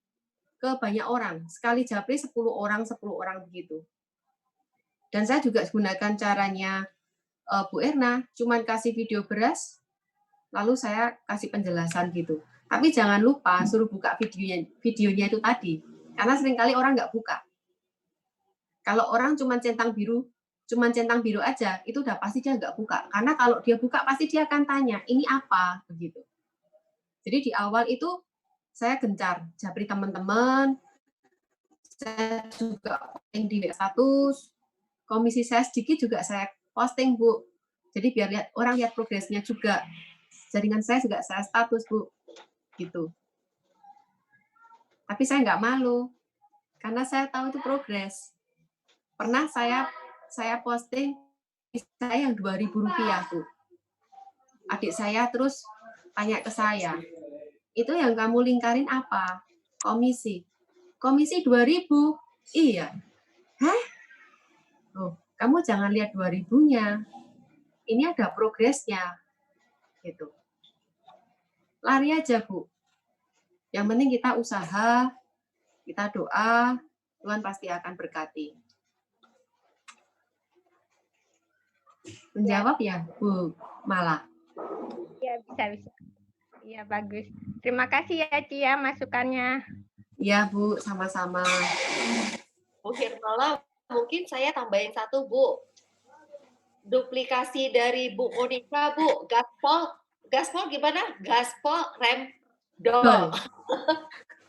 ke banyak orang. Sekali japri 10 orang begitu. Dan saya juga gunakan caranya Bu Erna, cuman kasih video beras, lalu saya kasih penjelasan gitu. Tapi jangan lupa suruh buka videonya itu tadi, karena seringkali orang nggak buka. Kalau orang cuman centang biru aja, itu udah pasti dia nggak buka. Karena kalau dia buka pasti dia akan tanya, ini apa begitu. Jadi di awal itu saya gencar japri teman-teman, saya juga posting di status, komisi saya sedikit juga saya posting, Bu. Jadi biar orang lihat progresnya juga. Jaringan saya juga saya status, Bu. Gitu. Tapi saya nggak malu, karena saya tahu itu progres. Pernah saya posting saya yang Rp2.000, Bu. Adik saya terus tanya ke saya, itu yang kamu lingkarin apa? Komisi 2.000? Iya. Hah? Oh, kamu jangan lihat 2.000-nya. Ini ada progresnya. Gitu. Lari aja, Bu. Yang penting kita usaha, kita doa, Tuhan pasti akan berkati. Menjawab ya, Bu Mala? Iya, bisa. Iya, bagus. Terima kasih ya, Ci, ya, masukannya. Iya, Bu, sama-sama. Bu Hirmala, mungkin saya tambahin satu, Bu. Duplikasi dari Bu Monica, Bu. Gaspol gimana? Gaspol rem dol.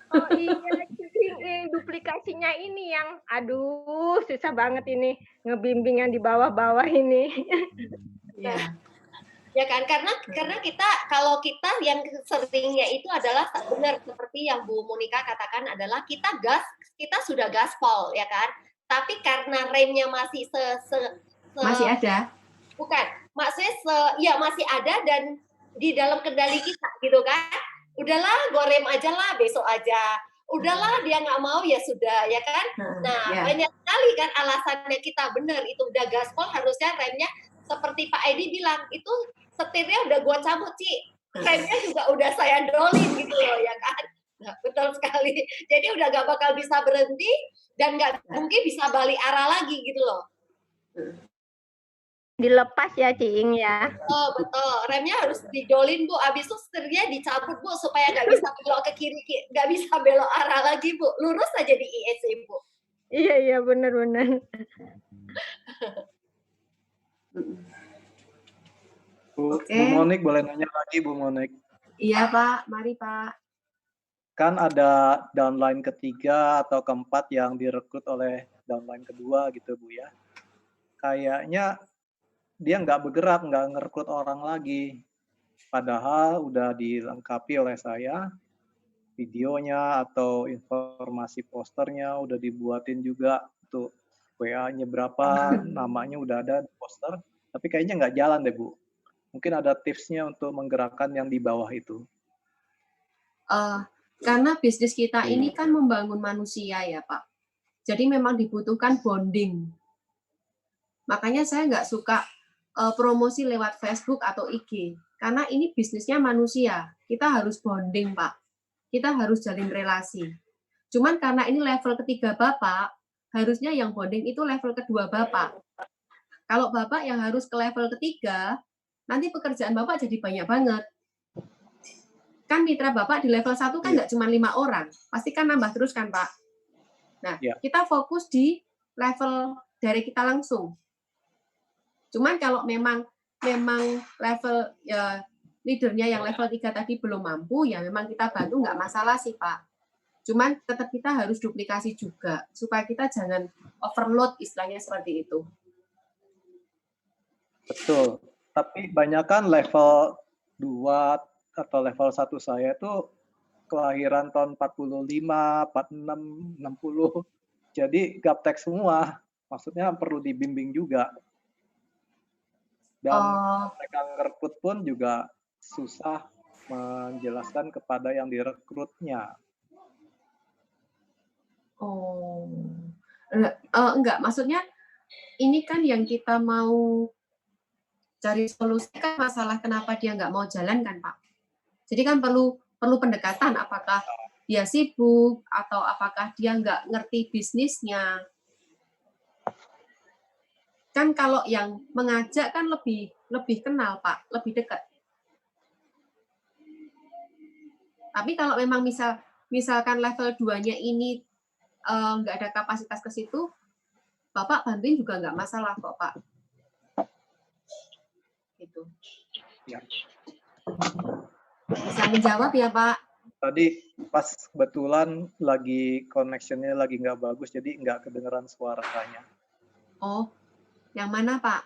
Oh iya, Ci, duplikasinya ini yang, aduh, susah banget ini ngebimbing yang di bawah-bawah ini. Iya. Ya kan, karena kalau kita yang seringnya itu adalah benar seperti yang Bu Monica katakan adalah kita sudah gaspol, ya kan, tapi karena remnya masih masih ada, bukan, maksudnya masih ada dan di dalam kendali kita gitu kan, udahlah gorem aja lah besok aja, udahlah dia nggak mau ya sudah, ya kan. Nah, banyak sekali kan alasannya kita benar itu udah gaspol, harusnya remnya seperti Pak Edi bilang itu setirnya udah gua cabut, Ci. Remnya juga udah saya dolin gitu loh, ya kan. Nah, betul sekali. Jadi udah gak bakal bisa berhenti dan nggak mungkin bisa balik arah lagi gitu loh. dilepas ya Ciing ya. Betul, remnya harus didolin Bu, abis itu setirnya dicabut Bu supaya nggak bisa belok ke kiri, nggak bisa belok arah lagi Bu, lurus aja di IEC Bu. Iya benar-benar. Bu Oke. Monik boleh nanya lagi Bu Monik? Iya Pak, mari Pak. Kan ada downline ketiga atau keempat yang direkrut oleh downline kedua gitu Bu ya. Kayaknya dia nggak bergerak, nggak ngerekrut orang lagi. Padahal udah dilengkapi oleh saya, videonya atau informasi posternya udah dibuatin juga tuh, WA-nya berapa, namanya udah ada di poster, tapi kayaknya nggak jalan deh Bu. Mungkin ada tipsnya untuk menggerakkan yang di bawah itu. Karena bisnis kita ini kan membangun manusia ya Pak. Jadi memang dibutuhkan bonding. Makanya saya nggak suka promosi lewat Facebook atau IG. Karena ini bisnisnya manusia. Kita harus bonding Pak. Kita harus jalin relasi. Cuman karena ini level ketiga Bapak, harusnya yang bonding itu level kedua Bapak. Kalau Bapak yang harus ke level ketiga, nanti pekerjaan Bapak jadi banyak banget. Kan mitra Bapak di level 1 kan nggak cuma 5 orang, pasti kan nambah terus kan Pak. Nah, kita fokus di level dari kita langsung. Cuman kalau memang level ya, leadernya yang level 3 tadi belum mampu, ya memang kita bantu nggak masalah sih Pak. Cuman tetap kita harus duplikasi juga, supaya kita jangan overload istilahnya seperti itu. Betul, tapi banyak kan level 2 atau level 1 saya itu kelahiran tahun 45, 46, 60. Jadi gaptek semua. Maksudnya perlu dibimbing juga. Dan mereka ngerekrut pun juga susah menjelaskan kepada yang direkrutnya. Enggak, maksudnya ini kan yang kita mau cari solusi kan masalah kenapa dia nggak mau jalan kan Pak. Jadi kan perlu pendekatan, apakah dia sibuk atau apakah dia nggak ngerti bisnisnya. Kan kalau yang mengajak kan lebih kenal Pak, lebih dekat. Tapi kalau memang misalkan level 2-nya ini nggak ada kapasitas ke situ, Bapak bantuin juga nggak masalah kok Pak. Gitu. Ya. Bisa menjawab ya Pak? Tadi pas kebetulan lagi connection-nya lagi nggak bagus, jadi nggak kedengeran suaranya. Oh, yang mana Pak?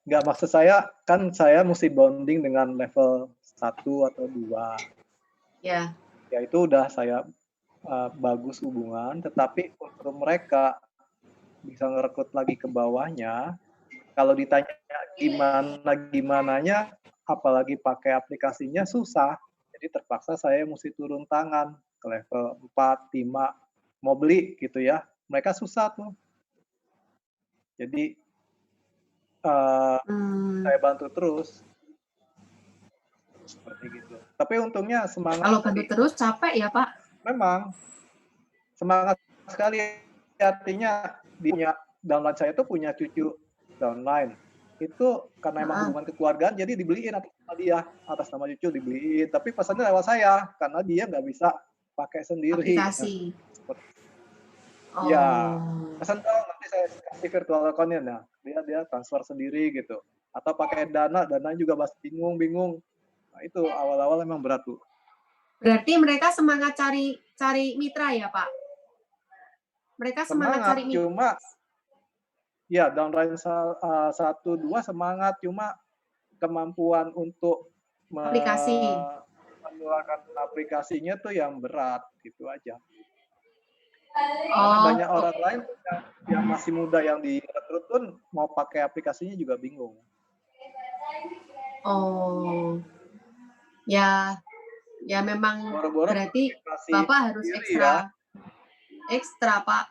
Nggak, maksud saya, kan saya mesti bonding dengan level 1 atau 2. Ya. Ya itu udah saya bagus hubungan, tetapi untuk mereka bisa ngerekrut lagi ke bawahnya, kalau ditanya gimananya, apalagi pakai aplikasinya susah. Jadi terpaksa saya mesti turun tangan ke level 4, 5, mau beli gitu ya. Mereka susah tuh. Jadi saya bantu terus. Seperti gitu. Tapi untungnya semangat. Kalau bantu terus capek ya Pak? Memang. Semangat sekali. Artinya downline saya tuh punya cucu downline. Itu karena emang hubungan kekeluargaan, jadi dibeliin atas nama dia, atas nama cucu dibeliin. Tapi pesannya lewat saya, karena dia nggak bisa pakai sendiri. Aplikasi. Ya, pesan dong nanti saya kasih virtual account-nya. Nah, dia transfer sendiri gitu. Atau pakai dana juga masih bingung. Nah, itu awal-awal emang berat, Bu. Berarti mereka semangat cari mitra ya, Pak? Mereka semangat cari mitra. Cuma ya, downline 1, 2 semangat, cuma kemampuan untuk mengeluarkan aplikasinya tuh yang berat, gitu aja. Karena banyak orang lain yang masih muda yang direkrut pun mau pakai aplikasinya juga bingung. Ya memang berarti Bapak harus ekstra Pak,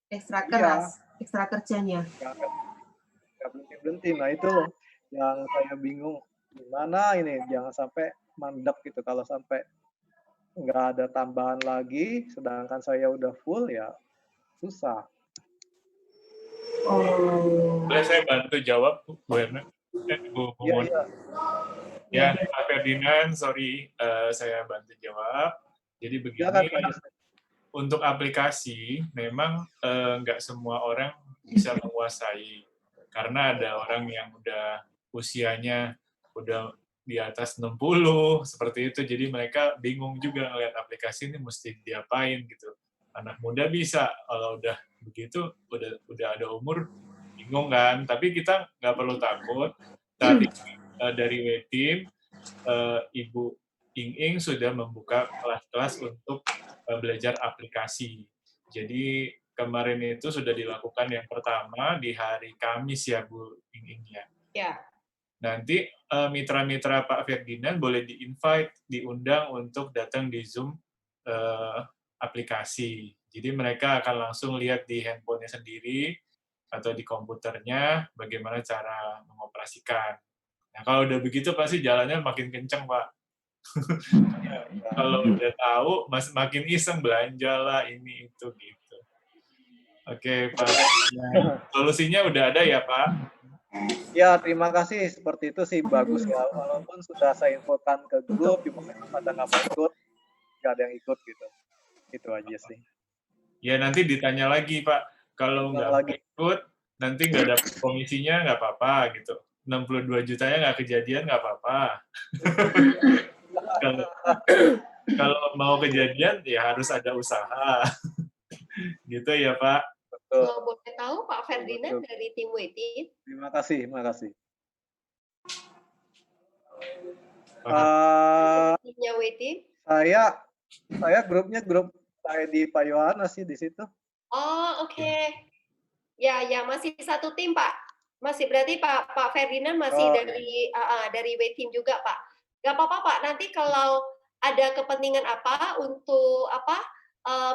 ekstra keras, ekstra kerjanya. Nggak berhenti. Nah itu loh yang saya bingung, gimana ini jangan sampai mandek gitu, kalau sampai nggak ada tambahan lagi, sedangkan saya udah full, ya susah. Oh. Boleh saya bantu jawab, Bu Erna? Bu Iya, Moni? iya. Ya, Pak Ferdinand, sorry, saya bantu jawab. Jadi Silakan, begini, Pak Yusuf. untuk aplikasi memang nggak semua orang bisa menguasai, karena ada orang yang udah usianya udah di atas 60 seperti itu, jadi mereka bingung juga ngeliat aplikasi ini mesti diapain gitu. Anak muda bisa, kalau udah begitu udah ada umur bingung kan. Tapi kita nggak perlu takut. Tadi dari W-Team, Ibu Ing sudah membuka kelas-kelas untuk belajar aplikasi. Jadi kemarin itu sudah dilakukan yang pertama di hari Kamis ya Bu Ing ya. Ya. Nanti mitra-mitra Pak Ferdinand boleh di-invite, diundang untuk datang di Zoom aplikasi. Jadi mereka akan langsung lihat di handphonenya sendiri atau di komputernya bagaimana cara mengoperasikan. Nah, kalau udah begitu pasti jalannya makin kenceng, Pak. Kalau udah tahu, makin iseng belanja lah ini itu gitu. Oke, Pak. Solusinya udah ada ya, Pak? Ya, terima kasih. Seperti itu sih bagus ya. Walaupun sudah saya infokan ke grup, cuma memang pada nggak mau ikut, nggak ada yang ikut gitu. Itu aja sih. Ya, nanti ditanya lagi, Pak. Kalau nggak mau ikut, nanti nggak dapat komisinya nggak apa-apa gitu. 62 jutanya nggak kejadian nggak apa-apa. Kalau mau kejadian ya harus ada usaha. Gitu ya, Pak. Kalau boleh tahu Pak Ferdinand dari tim W-Team. Terima kasih, terima kasih. Timnya W-Team. Saya grupnya grup saya di Pak Yohanes sih di situ. Oh, oke. Ya, masih satu tim, Pak. Masih berarti Pak Ferdinand masih dari W-Team juga, Pak. Gak apa-apa, Pak. Nanti kalau ada kepentingan apa untuk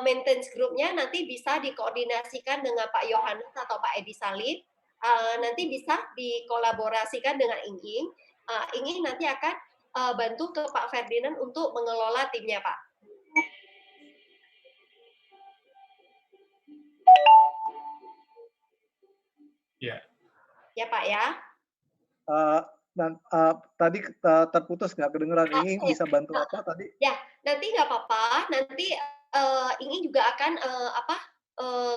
maintenance grupnya, nanti bisa dikoordinasikan dengan Pak Yohanes atau Pak Edi Salim. Nanti bisa dikolaborasikan dengan Ing. Ing nanti akan bantu ke Pak Ferdinand untuk mengelola timnya, Pak. Ya. Ya, Pak ya. Tadi terputus nggak kedengeran. Ingin bisa bantu apa tadi? Ya, nanti nggak apa-apa. Nanti Ingin juga akan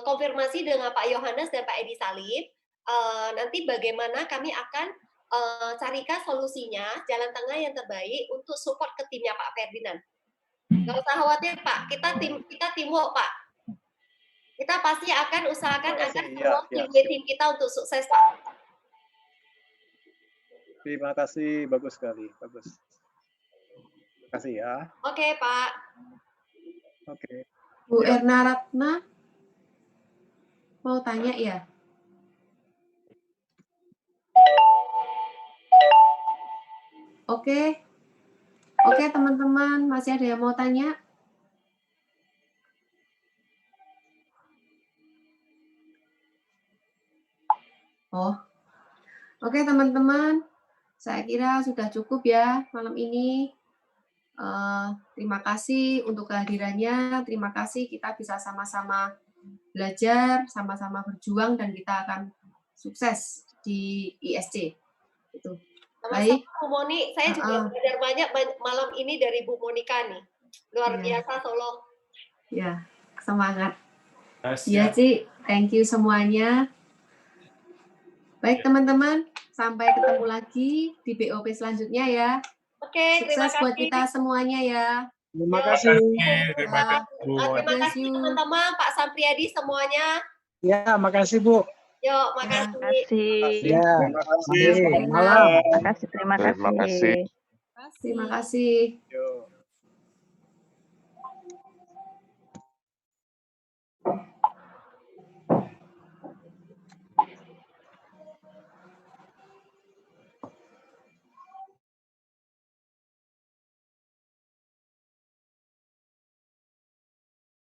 konfirmasi dengan Pak Yohanes dan Pak Edi Salim. Nanti bagaimana kami akan carikan solusinya, jalan tengah yang terbaik untuk support ke timnya Pak Ferdinand. Nggak usah khawatir, Pak. Kita teamwork, Pak. Kita pasti akan usahakan agar semua tim kita untuk sukses, Pak. Terima kasih, bagus sekali, bagus. Terima kasih ya. Oke, Pak. Oke. Bu Erna Ratna mau tanya ya? Oke, teman-teman, masih ada yang mau tanya? Oh, oke teman-teman, saya kira sudah cukup ya malam ini. Terima kasih untuk kehadirannya, terima kasih kita bisa sama-sama belajar, sama-sama berjuang, dan kita akan sukses di ISC. Itu. Baik. Bu Moni, saya juga belajar banyak malam ini dari Bu Monika nih. Luar biasa Solo. Ya, semangat. Ya, Ci, thank you semuanya. Baik teman-teman, sampai ketemu lagi di BOP selanjutnya ya. Oke, terima kasih. Sukses buat kita semuanya ya. Terima kasih. Terima kasih teman-teman, Pak Sampriyadi semuanya. Ya, makasih Bu. Yuk, makasih. Ya, terima kasih. Terima kasih. Terima kasih.